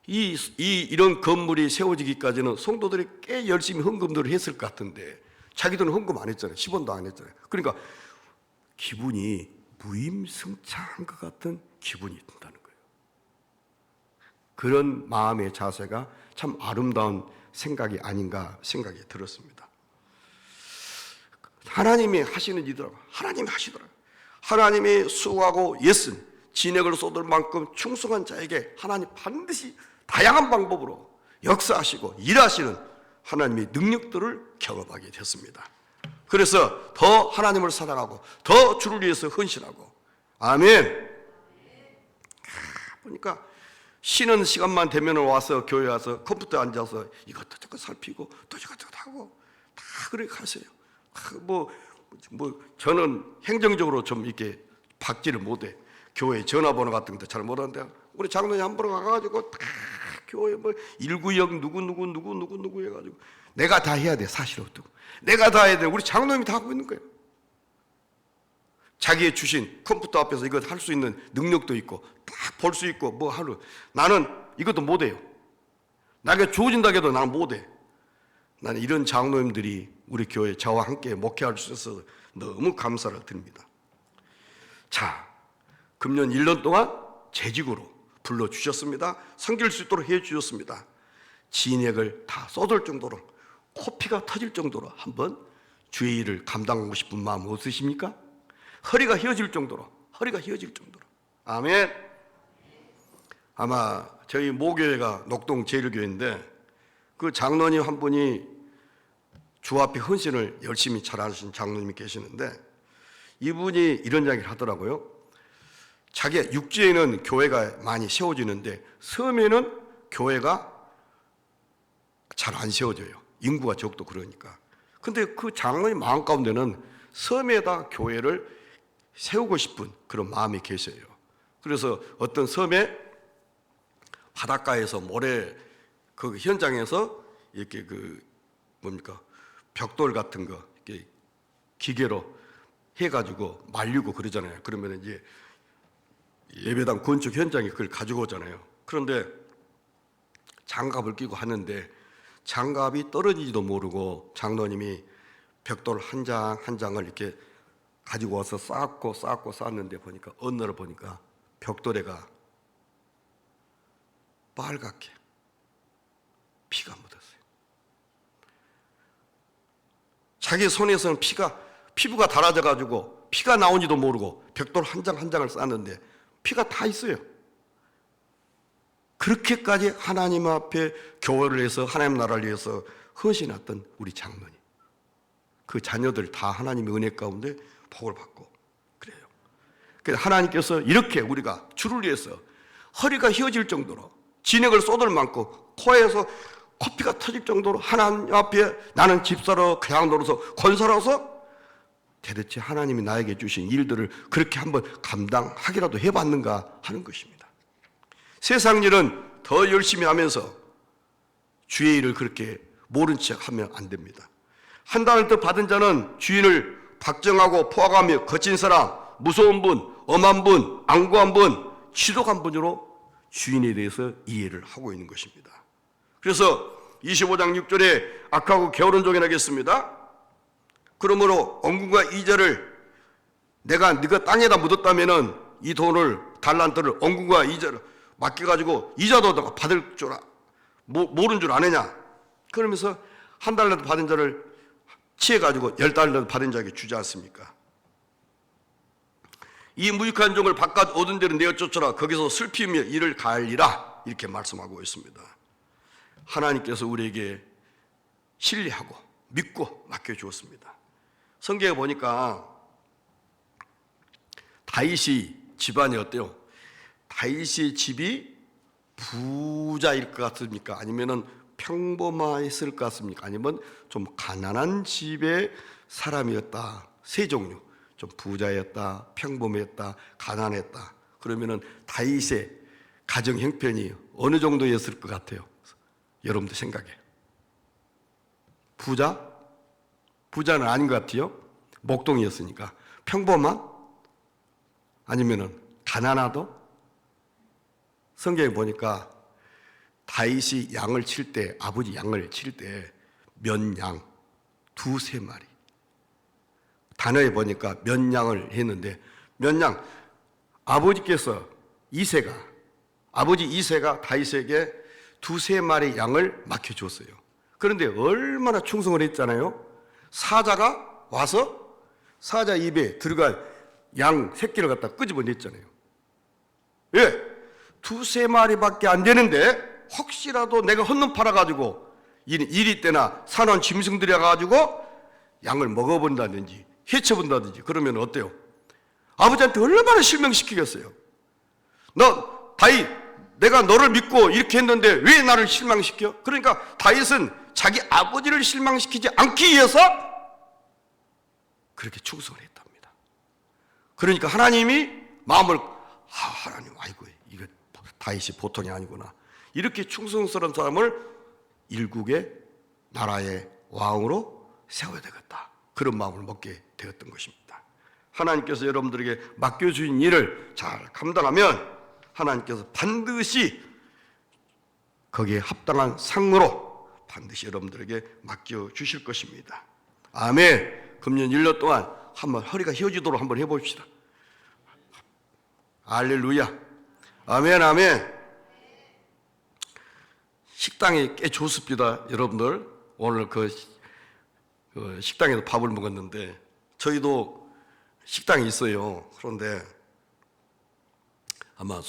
이런 건물이 세워지기까지는 성도들이 꽤 열심히 헌금들을 했을 것 같은데 자기들은 헌금 안 했잖아요. 10원도 안 했잖아요. 그러니까 기분이 무임승차한 것 같은 기분이 든다는 거예요. 그런 마음의 자세가 참 아름다운 생각이 아닌가 생각이 들었습니다. 하나님이 하시는 일이더라고. 하나님이 하시더라고요. 하나님이 수고하고 애쓴 진액을 쏟을 만큼 충성한 자에게 하나님 반드시 다양한 방법으로 역사하시고 일하시는 하나님의 능력들을 경험하게 됐습니다. 그래서 더 하나님을 사랑하고 더 주를 위해서 헌신하고 아멘. 보니까 쉬는 시간만 되면 와서 교회 와서 컴퓨터에 앉아서 이것도 저것 살피고 또 저것 하고 다 그렇게 하세요. 뭐 저는 행정적으로 좀 이렇게 박지를 못해. 교회 전화번호 같은 것도 잘 못하는데 우리 장로님 한 번 가가지고 다 교회 뭐 190 누구 해가지고 내가 다 해야 돼. 사실 어떻고 내가 다 해야 돼. 우리 장로님이 다 하고 있는 거예요. 자기의 주신 컴퓨터 앞에서 이거 할 수 있는 능력도 있고 딱 볼 수 있고 뭐 하루 나는 이것도 못해요. 나에게 주어진다 해도 나는 못해. 나는 이런 장로님들이 우리 교회 저와 함께 목회할 수 있어서 너무 감사를 드립니다. 자, 금년 1년 동안 재직으로 불러주셨습니다. 섬길 수 있도록 해주셨습니다. 진액을 다 쏟을 정도로 코피가 터질 정도로 한번 주의 일을 감당하고 싶은 마음 없으십니까? 허리가 휘어질 정도로 아멘. 아마 저희 모교회가 녹동 제일교회인데 그 장로님 한 분이 주 앞에 헌신을 열심히 잘하신 장로님이 계시는데 이분이 이런 이야기를 하더라고요. 자기 육지에는 교회가 많이 세워지는데 섬에는 교회가 잘 안 세워져요. 인구가 적도 그러니까. 근데 그 장로님 마음 가운데는 섬에다 교회를 세우고 싶은 그런 마음이 계셔요. 그래서 어떤 섬에 바닷가에서 모래 그 현장에서 이렇게 그 뭡니까 벽돌 같은 거 이렇게 기계로 해가지고 말리고 그러잖아요. 그러면 이제 예배당 건축 현장에 그걸 가지고 오잖아요. 그런데 장갑을 끼고 하는데 장갑이 떨어지지도 모르고 장로님이 벽돌 한 장 한 장을 이렇게 가지고 와서 쌓았는데 보니까 어느 날 보니까 벽돌에가 빨갛게 피가 묻었어요. 자기 손에서는 피부가 닳아져 가지고 피가 나온지도 모르고 벽돌 한 장 한 장을 쌓았는데 피가 다 있어요. 그렇게까지 하나님 앞에 교회를 해서 하나님 나라를 위해서 헌신했던 우리 장로님, 그 자녀들 다 하나님의 은혜 가운데 복을 받고 그래요. 그래서 하나님께서 이렇게 우리가 주를 위해서 허리가 휘어질 정도로 진액을 쏟을 만큼 코에서 코피가 터질 정도로 하나님 앞에 나는 집사로 그냥 놀아서 권사로서 대체 하나님이 나에게 주신 일들을 그렇게 한번 감당하기라도 해봤는가 하는 것입니다. 세상 일은 더 열심히 하면서 주의 일을 그렇게 모른 척 하면 안 됩니다. 한 달을 받은 자는 주인을 박정하고 포악하며 거친 사람, 무서운 분, 엄한 분, 안구한 분, 지독한 분으로 주인에 대해서 이해를 하고 있는 것입니다. 그래서 25장 6절에 악하고 게으른 종이 나겠습니다. 그러므로 언군과 이자를 네가 땅에다 묻었다면은 이 돈을 달란트를 원금과 이자를 맡겨가지고 이자도 너가 받을 줄 모르는 줄 아느냐? 그러면서 한 달란트 받은 자를 취해가지고 10달란트 받은 자에게 주지 않습니까? 이 무익한 종을 바깥 얻은 데로 내어 쫓아라. 거기서 슬피며 이를 가하리라. 이렇게 말씀하고 있습니다. 하나님께서 우리에게 신뢰하고 믿고 맡겨주었습니다. 성경에 보니까 다윗이 집안이 어때요? 다윗의 집이 부자일 것 같습니까? 아니면은 평범했을 것 같습니까? 아니면 좀 가난한 집의 사람이었다. 세 종류. 좀 부자였다, 평범했다, 가난했다. 그러면은 다윗의 가정 형편이 어느 정도였을 것 같아요? 여러분들 생각해. 부자? 부자는 아닌 것 같아요. 목동이었으니까. 평범한? 아니면은 가난하도? 성경에 보니까 다윗이 양을 칠 때, 아버지 양을 칠 때 면양 2-3마리. 단어에 보니까 면양을 했는데, 면양, 아버지께서 아버지 이새가 다윗에게 2-3마리 양을 맡겨줬어요. 그런데 얼마나 충성을 했잖아요. 사자가 와서 사자 입에 들어갈 양 새끼를 갖다 끄집어냈잖아요. 왜? 2-3마리밖에 안 되는데 혹시라도 내가 헌금 팔아가지고 이리 때나 산원 짐승 들여가지고 양을 먹어본다든지 해쳐본다든지 그러면 어때요? 아버지한테 얼마나 실망시키겠어요? 너 다윗, 내가 너를 믿고 이렇게 했는데 왜 나를 실망시켜? 그러니까 다윗은 자기 아버지를 실망시키지 않기 위해서 그렇게 충성을 했답니다. 그러니까 하나님이 마음을 하나님, 아이고 이거 다윗이 보통이 아니구나. 이렇게 충성스러운 사람을 일국의 나라의 왕으로 세워야 되겠다. 그런 마음을 먹게 되었던 것입니다. 하나님께서 여러분들에게 맡겨주신 일을 잘 감당하면 하나님께서 반드시 거기에 합당한 상으로 반드시 여러분들에게 맡겨주실 것입니다. 아멘. 금년 1년 동안 한번 허리가 휘어지도록 한번 해봅시다. 할렐루야. 아멘, 아멘. 식당이 꽤 좋습니다. 여러분들 오늘 그 식당에서 밥을 먹었는데, 저희도 식당이 있어요. 그런데 아마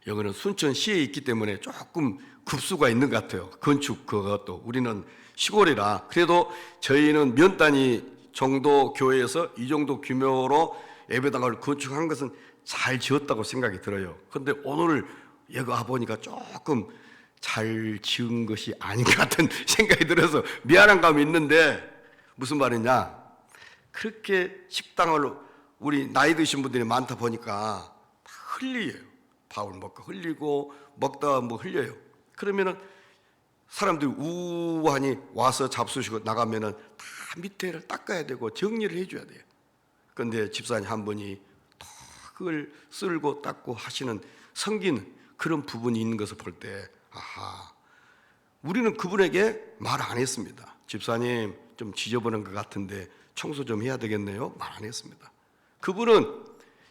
여기는 순천시에 있기 때문에 조금 급수가 있는 것 같아요. 건축 그것도. 우리는 시골이라 그래도 저희는 면 단위 정도 교회에서 이 정도 규모로 예배당을 건축한 것은 잘 지었다고 생각이 들어요. 그런데 오늘 여기 와보니까 조금 잘 지은 것이 아닌 것 같은 생각이 들어서 미안한 감이 있는데, 무슨 말이냐, 그렇게 식당을 우리 나이 드신 분들이 많다 보니까 다 흘려요. 밥을 먹고 흘리고 먹다가 뭐 흘려요. 그러면은 사람들이 우하니 와서 잡수시고 나가면은 다 밑에를 닦아야 되고 정리를 해줘야 돼요. 그런데 집사님 한 분이 다 그걸 쓸고 닦고 하시는 섬기는 그런 부분이 있는 것을 볼 때, 아하, 우리는 그분에게 말 안 했습니다. 집사님 좀 지저분한 것 같은데 청소 좀 해야 되겠네요. 말 안 했습니다. 그분은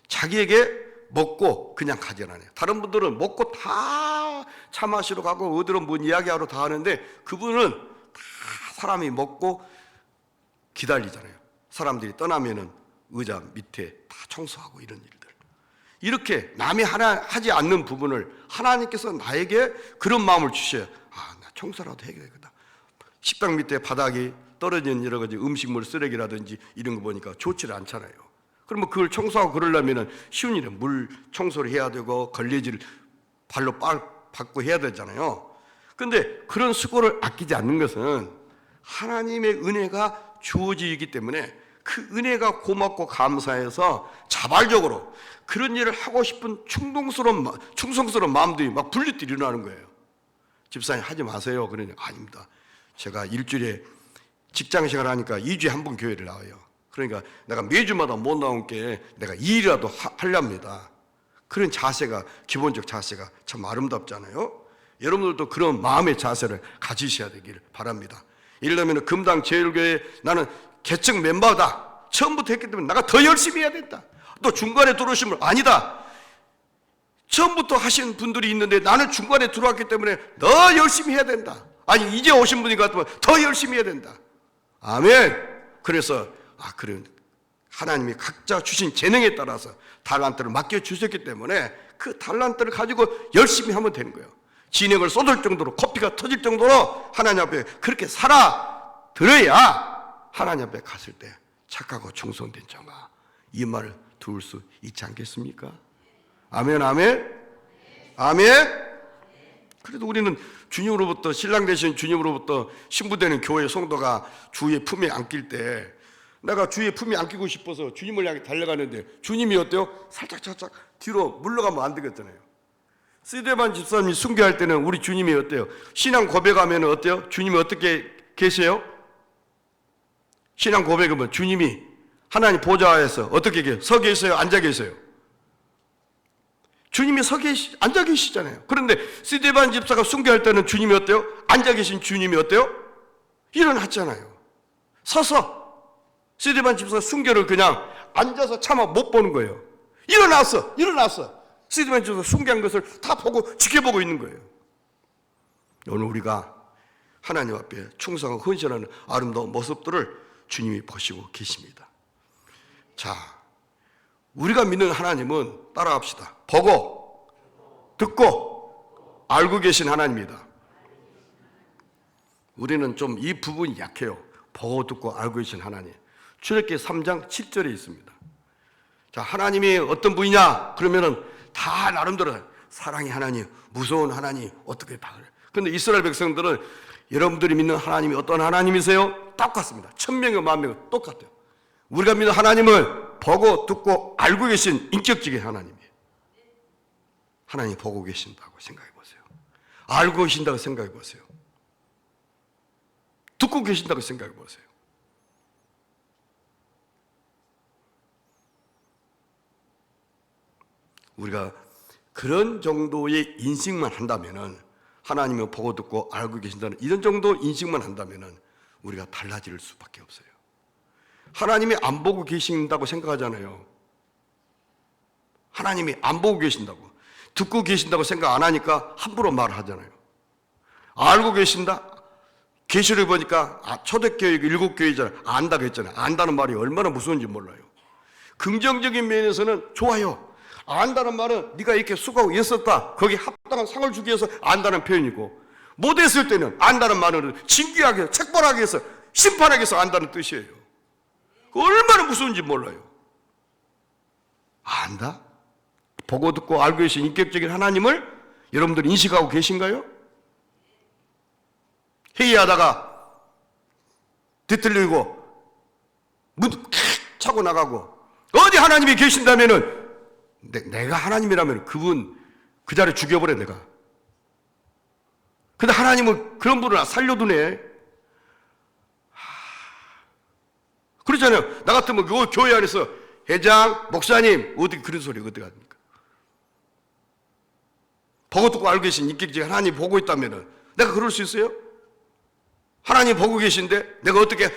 자기에게 먹고 그냥 가져가네요. 다른 분들은 먹고 다 차 마시러 가고 어디로 뭔 이야기하러 다 하는데, 그분은 다 사람이 먹고 기다리잖아요. 사람들이 떠나면은 의자 밑에 다 청소하고 이런 일들. 이렇게 남이 하지 않는 부분을 하나님께서 나에게 그런 마음을 주셔야, 아, 나 청소라도 해야 되겠다. 식당 밑에 바닥이 떨어진 여러 가지 음식물 쓰레기라든지 이런 거 보니까 좋지를 않잖아요. 그러면 그걸 청소하고 그러려면 쉬운 일은 물 청소를 해야 되고 걸레질 발로 밟고 해야 되잖아요. 그런데 그런 수고를 아끼지 않는 것은 하나님의 은혜가 주어지기 때문에 그 은혜가 고맙고 감사해서 자발적으로 그런 일을 하고 싶은 충성스러운 마음들이 막 분리들이 일어나는 거예요. 집사님 하지 마세요. 그러니 아닙니다. 제가 일주일에 직장 생활 하니까 2주에 한 번 교회를 나와요. 그러니까 내가 매주마다 못 나온 게 내가 일이라도 하렵니다. 그런 자세가, 기본적 자세가 참 아름답잖아요. 여러분들도 그런 마음의 자세를 가지셔야 되기를 바랍니다. 예를 들면 금당 제일교회 나는 개척 멤버다. 처음부터 했기 때문에 내가 더 열심히 해야 된다. 또 중간에 들어오신 분 아니다. 처음부터 하신 분들이 있는데 나는 중간에 들어왔기 때문에 더 열심히 해야 된다. 아니 이제 오신 분이 같으면 더 열심히 해야 된다. 아멘. 그래서 그래 하나님이 각자 주신 재능에 따라서 달란트를 맡겨주셨기 때문에 그 달란트를 가지고 열심히 하면 되는 거예요. 진액을 쏟을 정도로 커피가 터질 정도로 하나님 앞에 그렇게 살아들어야 하나님 앞에 갔을 때 착하고 충성된 자가 이 말을 들을 수 있지 않겠습니까? 아멘 아멘 아멘. 그래도 우리는 주님으로부터 신랑 되신 주님으로부터 신부되는 교회 성도가 주의 품에 안길 때 내가 주의 품에 안기고 싶어서 주님을 향해 달려가는데 주님이 어때요? 살짝 뒤로 물러가면 안 되겠잖아요. 스데반 집사님이 순교할 때는 우리 주님이 어때요? 신앙 고백하면 어때요? 주님이 어떻게 계세요? 신앙 고백하면 주님이 하나님 보좌에서 어떻게 서 계세요? 앉아 계세요? 주님이 앉아 계시잖아요. 그런데 스데반 집사가 순교할 때는 주님이 어때요? 앉아 계신 주님이 어때요? 일어났잖아요. 서서 스데반 집사가 순교를 그냥 앉아서 차마 못 보는 거예요. 일어났어. 스데반 집사가 순교한 것을 다 보고 지켜보고 있는 거예요. 오늘 우리가 하나님 앞에 충성하고 헌신하는 아름다운 모습들을 주님이 보시고 계십니다. 자, 우리가 믿는 하나님은 따라합시다. 보고, 듣고, 알고 계신 하나님입니다. 우리는 좀 이 부분이 약해요. 보고, 듣고, 알고 계신 하나님. 출애굽기 3장 7절에 있습니다. 자, 하나님이 어떤 분이냐? 그러면은 다 나름대로 사랑의 하나님, 무서운 하나님, 어떻게 다 그래요. 그런데 이스라엘 백성들은 여러분들이 믿는 하나님이 어떤 하나님이세요? 똑같습니다. 1000명과 10,000명은 똑같아요. 우리가 믿는 하나님은 보고 듣고 알고 계신 인격적인 하나님이에요. 하나님 보고 계신다고 생각해 보세요. 알고 계신다고 생각해 보세요. 듣고 계신다고 생각해 보세요. 우리가 그런 정도의 인식만 한다면은 하나님을 보고 듣고 알고 계신다는 이런 정도 인식만 한다면은 우리가 달라질 수밖에 없어요. 하나님이 안 보고 계신다고 생각하잖아요. 하나님이 안 보고 계신다고, 듣고 계신다고 생각 안 하니까 함부로 말하잖아요. 알고 계신다? 계시를 보니까 초대교회 7교회잖아요. 안다고 했잖아요. 안다는 말이 얼마나 무서운지 몰라요. 긍정적인 면에서는 좋아요. 안다는 말은 네가 이렇게 수고하고 있었다, 거기 합당한 상을 주기 위해서 안다는 표현이고, 못했을 때는 안다는 말은 징계하기, 책벌하기 위해서, 심판하기 위해서 안다는 뜻이에요. 얼마나 무서운지 몰라요. 안다? 보고 듣고 알고 계신 인격적인 하나님을 여러분들 인식하고 계신가요? 회의하다가 뒤틀리고 문 차고 나가고 어디 하나님이 계신다면은 내가 하나님이라면 그분 그 자리에 죽여버려 내가. 근데 하나님은 그런 분을 살려두네. 그렇잖아요. 나 같으면 그 교회 안에서 회장, 목사님 어떻게 그런 소리 어떻게 합니까? 보고 듣고 알고 계신 인격적인 하나님 보고 있다면은 내가 그럴 수 있어요? 하나님 보고 계신데 내가 어떻게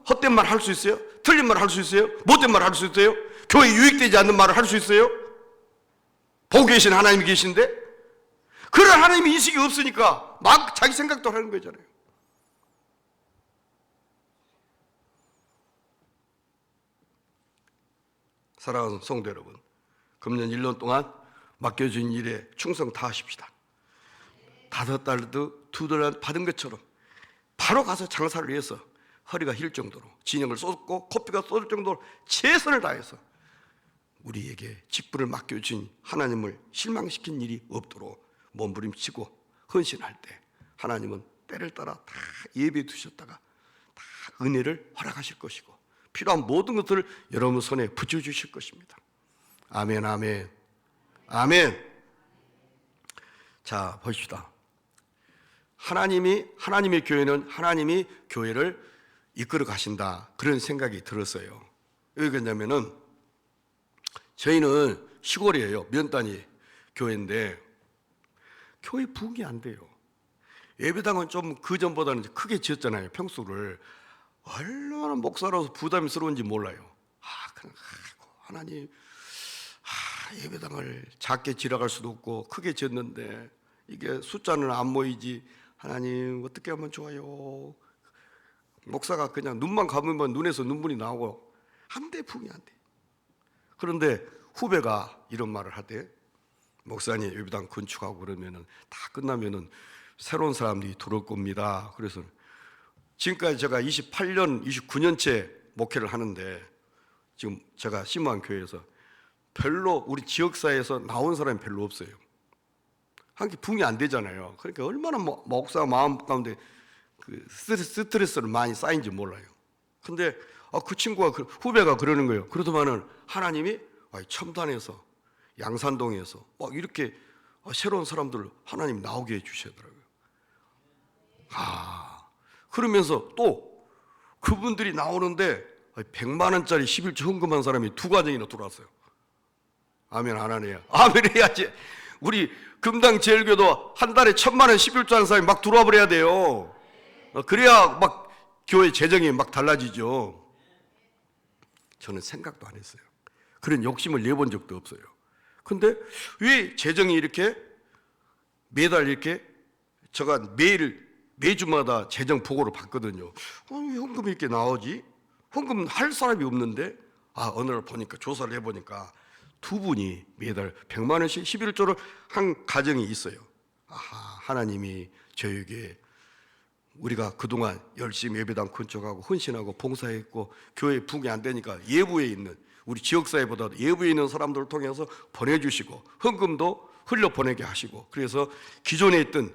헛된 말 할 수 있어요? 틀린 말 할 수 있어요? 못된 말 할 수 있어요? 교회 유익되지 않는 말을 할 수 있어요? 보고 계신 하나님이 계신데 그런 하나님의 인식이 없으니까 막 자기 생각도 하는 거잖아요. 사랑하는 성도 여러분, 금년 1년 동안 맡겨진 일에 충성 다하십시다. 5달러도 2달러 받은 것처럼 바로 가서 장사를 위해서 허리가 힐 정도로 진영을 쏟고 커피가 쏟을 정도로 최선을 다해서 우리에게 직분을 맡겨주신 하나님을 실망시킨 일이 없도록 몸부림치고 헌신할 때 하나님은 때를 따라 다 예비해 두셨다가 다 은혜를 허락하실 것이고 필요한 모든 것들을 여러분 손에 붙여주실 것입니다. 아멘, 아멘, 아멘. 자, 보십시다. 하나님의 교회는 하나님이 교회를 이끌어 가신다, 그런 생각이 들었어요. 왜 그러냐면은 저희는 시골이에요. 면 단위 교회인데 교회 부흥이 안 돼요. 예배당은 좀 그전보다는 크게 지었잖아요. 평수를 얼마나 목사로서 부담스러운지 몰라요. 그냥 하나님, 예배당을 작게 지나갈 수도 없고 크게 지었는데 이게 숫자는 안 모이지. 하나님 어떻게 하면 좋아요? 목사가 그냥 눈만 감으면 눈에서 눈물이 나오고 안 돼, 부흥이 안 돼. 그런데 후배가 이런 말을 하대. 목사님 예배당 건축하고 그러면은 다 끝나면은 새로운 사람들이 들어올 겁니다. 그래서 지금까지 제가 28년, 29년째 목회를 하는데 지금 제가 신무한 교회에서 별로 우리 지역사회에서 나온 사람이 별로 없어요. 한 게 부흥이 안 되잖아요. 그러니까 얼마나 목사 마음 가운데 그 스트레스를 많이 쌓인지 몰라요. 근데 그 친구가 후배가 그러는 거예요. 그러더만은 하나님이 첨단에서 양산동에서 막 이렇게 새로운 사람들을 하나님 나오게 해주시더라고요. 그러면서 또 그분들이 나오는데 100만 원짜리 11조 헌금한 사람이 2가정이나 들어왔어요. 아멘 안 하네요. 아멘 해야지. 우리 금당 제일교도 한 달에 1,000만 원 11조 한 사람이 막 들어와 버려야 돼요. 그래야 막 교회 재정이 막 달라지죠. 저는 생각도 안 했어요. 그런 욕심을 내본 적도 없어요. 근데 왜 재정이 이렇게 매달 이렇게 제가 매주마다 재정 보고를 받거든요. 왜 헌금이 이렇게 나오지? 헌금 할 사람이 없는데 어느 날 보니까 조사를 해보니까 2분이 매달 100만 원씩 11조를 한 가정이 있어요. 하나님이 저에게 우리가 그동안 열심히 예배당 건축하고 헌신하고 봉사했고 교회 부흥이 안 되니까 예부에 있는 우리 지역사회보다도 예부에 있는 사람들을 통해서 보내주시고 헌금도 흘려보내게 하시고 그래서 기존에 있던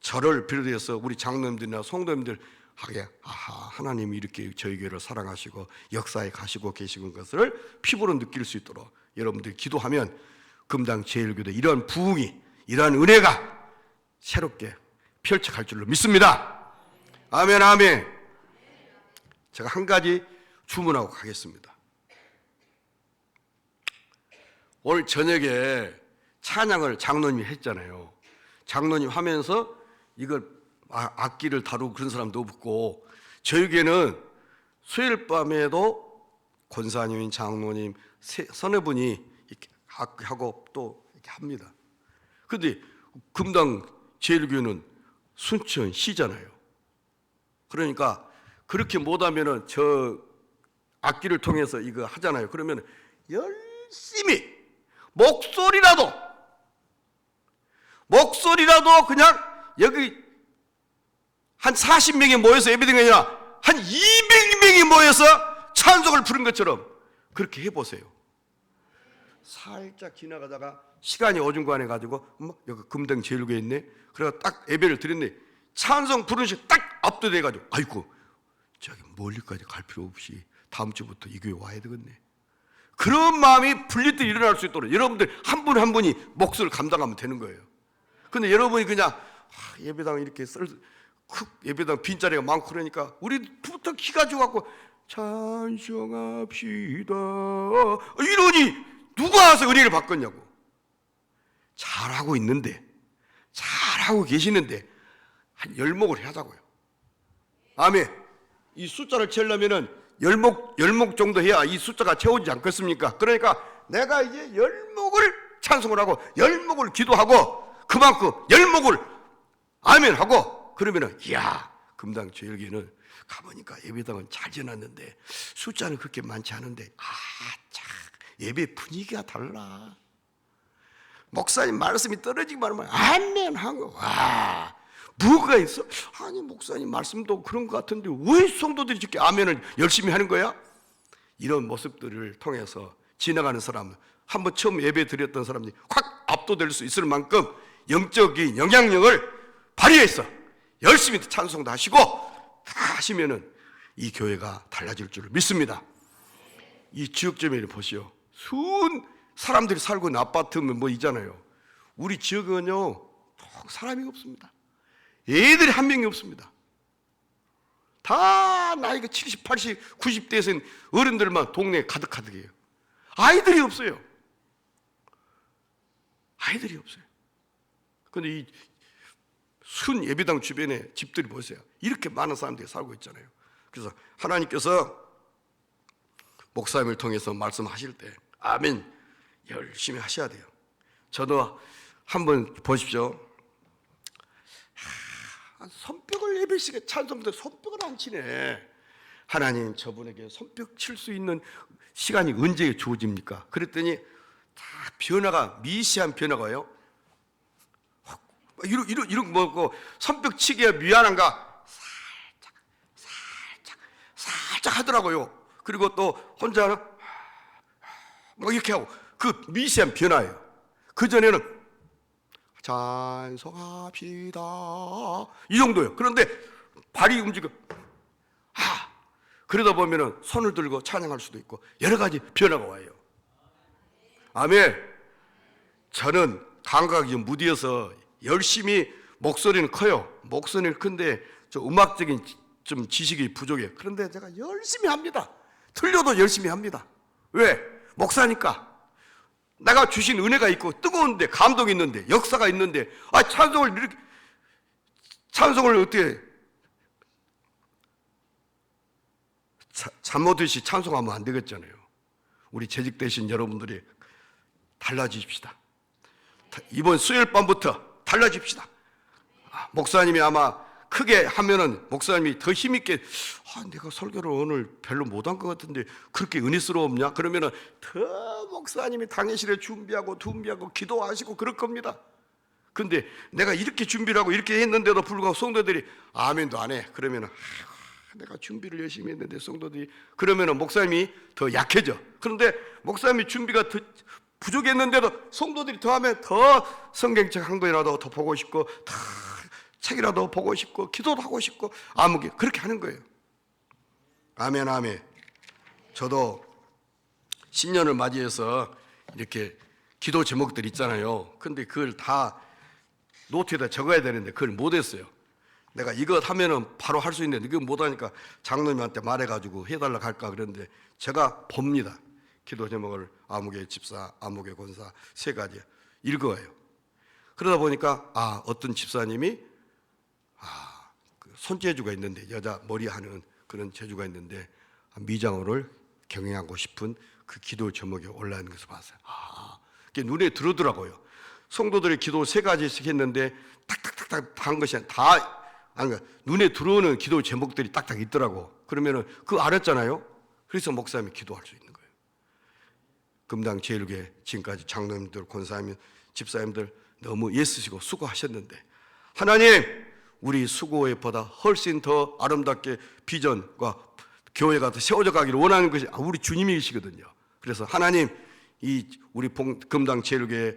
저를 비롯해서 우리 장로님들이나 성도님들 하게 하나님이 이렇게 저희 교회를 사랑하시고 역사에 가시고 계시는 것을 피부로 느낄 수 있도록 여러분들이 기도하면 금당 제일교대 이러한 부흥이 이러한 은혜가 새롭게 펼쳐갈 줄로 믿습니다. 아멘 아멘. 제가 한 가지 주문하고 가겠습니다. 오늘 저녁에 찬양을 장로님이 했잖아요. 장로님 하면서 이걸 악기를 다루고 그런 사람도 없고 저에게는 수요일 밤에도 권사님, 장로님 서너 분이 이렇게 하고 또 이렇게 합니다. 그런데 금당 제일교회는 순천시잖아요. 그러니까 그렇게 못하면은 저 악기를 통해서 이거 하잖아요. 그러면 열심히 목소리라도 그냥 여기 한 40명이 모여서 예배드린 게 아니라 한 200명이 모여서 찬송을 부른 것처럼 그렇게 해보세요. 살짝 지나가다가 시간이 어중간해 가지고 여기 금당 제일교회 있네. 그래서 딱 예배를 드렸네. 찬송 부르는 시간 딱 압도돼 가지고 아이고 저기 멀리까지 갈 필요 없이 다음 주부터 이 교회 와야 되겠네. 그런 마음이 분리듯 일어날 수 있도록 여러분들 한 분 한 분이 몫을 감당하면 되는 거예요. 근데 여러분이 그냥 예배당 이렇게 예배당 빈자리가 많고 그러니까 우리부터 키가 죽어갖고 찬송합시다 이러니 누가 와서 은혜를 받겠냐고. 잘하고 있는데 잘하고 계시는데 한 열목을 하자고요. 아멘. 이 숫자를 채우려면은 열목 정도 해야 이 숫자가 채워지지 않겠습니까? 그러니까 내가 이제 열목을 찬송을 하고 열목을 기도하고 그만큼 열목을 아멘 하고 그러면은 이야 금당 제일교회는 가보니까 예배당은 잘 지났는데 숫자는 그렇게 많지 않은데 참 예배 분위기가 달라. 목사님 말씀이 떨어지기 말하면 아멘 하고 와 뭐가 있어? 아니 목사님 말씀도 그런 것 같은데 왜 성도들이 이렇게 아멘을 열심히 하는 거야? 이런 모습들을 통해서 지나가는 사람 한번 처음 예배 드렸던 사람들이 확 압도될 수 있을 만큼 영적인 영향력을 발휘해서 열심히 찬송도 하시고 다 하시면은 이 교회가 달라질 줄 믿습니다. 이 지역점에 보시오. 순 사람들이 살고 있는 아파트면 뭐 있잖아요. 우리 지역은요 사람이 없습니다. 애들이 한 명이 없습니다. 다 나이가 70, 80, 90대에서는 어른들만 동네에 가득해요. 아이들이 없어요. 아이들이 없어요. 그런데 이 순 예배당 주변에 집들이 보세요. 이렇게 많은 사람들이 살고 있잖아요. 그래서 하나님께서 목사님을 통해서 말씀하실 때 아멘 열심히 하셔야 돼요. 저도 한번 보십시오. 손뼉을 예배시게 찬송때 손뼉을 안 치네. 하나님 저분에게 손뼉 칠 수 있는 시간이 언제 주어집니까? 그랬더니 다 변화가 미시한 변화가요. 이런 뭐고 손뼉 치기가 미안한가 살짝 하더라고요. 그리고 또 혼자는 뭐 이렇게 하고 그 미시한 변화예요. 그 전에는 찬송합시다 이 정도예요. 그런데 발이 움직여 그러다 보면은 손을 들고 찬양할 수도 있고 여러 가지 변화가 와요. 아멘. 저는 감각이 좀 무디어서 열심히 목소리는 커요. 목소리는 큰데 좀 음악적인 좀 지식이 부족해요. 그런데 제가 열심히 합니다. 틀려도 열심히 합니다. 왜? 목사니까. 내가 주신 은혜가 있고 뜨거운데 감동이 있는데 역사가 있는데 찬송을 이렇게 찬송을 어떻게 잠 오듯이 찬송하면 안 되겠잖아요. 우리 재직되신 여러분들이 달라지십시다. 이번 수요일 밤부터 달라집시다. 목사님이 아마 크게 하면은 목사님이 더 힘있게 내가 설교를 오늘 별로 못한 것 같은데 그렇게 은혜스러웠냐? 그러면은 더 목사님이 당회실에 준비하고 기도하시고 그럴 겁니다. 근데 내가 이렇게 준비를 하고 이렇게 했는데도 불구하고 성도들이 아멘도 안 해. 그러면은 내가 준비를 열심히 했는데 성도들이 그러면은 목사님이 더 약해져. 그런데 목사님이 준비가 더 부족했는데도 성도들이 더 하면 더 성경책 한 권이라도 더 보고 싶고 더 책이라도 보고 싶고 기도도 하고 싶고 아무게 그렇게 하는 거예요. 아멘 아멘. 저도 신년을 맞이해서 이렇게 기도 제목들 있잖아요. 근데 그걸 다 노트에다 적어야 되는데 그걸 못했어요. 내가 이거 하면은 바로 할 수 있는데 이거 못하니까 장로님한테 말해가지고 해달라고 할까 그랬는데 제가 봅니다. 기도 제목을 아무개 집사, 아무개 권사 세 가지 읽어요. 그러다 보니까 어떤 집사님이 그 손재주가 있는데 여자 머리 하는 그런 재주가 있는데 미장원을 경영하고 싶은 그 기도 제목이 올라 있는 것을 봤어요. 그게 눈에 들어오더라고요. 성도들의 기도 세 가지씩 했는데 딱딱딱딱 한 것이 눈에 들어오는 기도 제목들이 딱딱 있더라고. 그러면은 그거 알았잖아요. 그래서 목사님이 기도할 수 있는 거예요. 금당 제일교회 지금까지 장로님들, 권사님, 집사님들 너무 애쓰시고 수고하셨는데 하나님 우리 수고보다 훨씬 더 아름답게 비전과 교회가 더 세워져 가기를 원하는 것이 우리 주님이시거든요. 그래서 하나님 이 우리 금당 제일교회에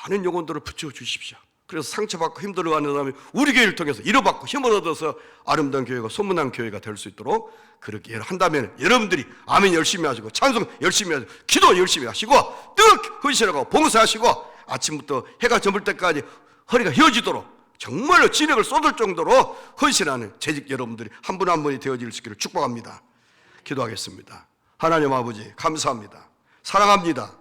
많은 영혼들을 붙여주십시오. 그래서 상처받고 힘들어하는 사람이 우리 교회를 통해서 위로받고 힘을 얻어서 아름다운 교회가 소문난 교회가 될 수 있도록 그렇게 한다면 여러분들이 아멘 열심히 하시고 찬송 열심히 하시고 기도 열심히 하시고 뜨겁게 헌신하고 봉사하시고 아침부터 해가 저물 때까지 허리가 휘어지도록 정말로 진액을 쏟을 정도로 헌신하는 재직 여러분들이 한 분 한 분이 되어질 수 있기를 축복합니다. 기도하겠습니다. 하나님 아버지 감사합니다. 사랑합니다.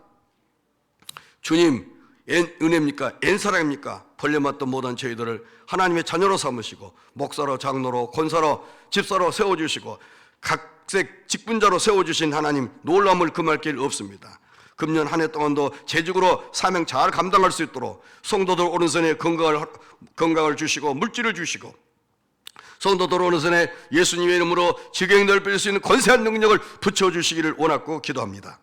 주님 은혜입니까? 엔사랑입니까? 벌레맛도 못한 저희들을 하나님의 자녀로 삼으시고 목사로 장로로 권사로 집사로 세워주시고 각색 직분자로 세워주신 하나님 놀라움을 금할 길 없습니다. 금년 한 해 동안도 재직으로 사명 잘 감당할 수 있도록 성도들 오른손에 건강을 주시고 물질을 주시고 성도들 오른손에 예수님의 이름으로 지경이 넓힐 수 있는 권세한 능력을 붙여주시기를 원하고 기도합니다.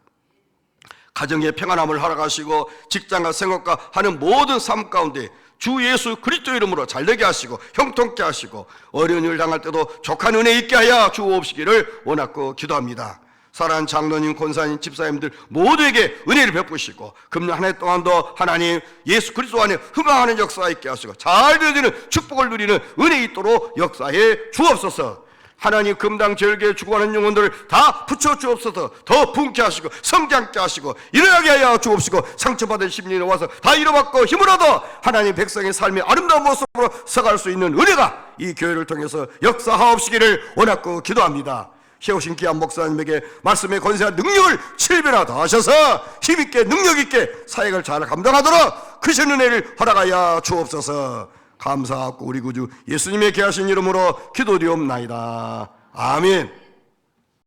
가정의 평안함을 허락하시고 직장과 생업과 하는 모든 삶 가운데 주 예수 그리스도 이름으로 잘되게 하시고 형통케 하시고 어려운 일 당할 때도 족한 은혜 있게 하여 주옵시기를 원하고 기도합니다. 사랑하는 장로님, 권사님, 집사님들 모두에게 은혜를 베푸시고 금년 한 해 동안도 하나님 예수 그리스도 안에 흥황하는 역사 있게 하시고 잘 되어지는 축복을 누리는 은혜 있도록 역사해 주옵소서. 하나님 금당 절개에 죽어가는 영혼들을 다 붙여주옵소서. 더 분케 하시고 성장케 하시고 일어나게 하여 주옵시고 상처받은 심령에 와서 다 잃어받고 힘을 얻어 하나님 백성의 삶의 아름다운 모습으로 서갈 수 있는 은혜가 이 교회를 통해서 역사하옵시기를 원하고 기도합니다. 세우신 귀한 목사님에게 말씀의 권세와 능력을 7배나 더하셔서 힘있게 능력있게 사역을 잘 감당하도록 크신 은혜를 허락하여 주옵소서. 감사하고 우리 구주 예수님의 귀하신 이름으로 기도드리옵나이다. 아멘.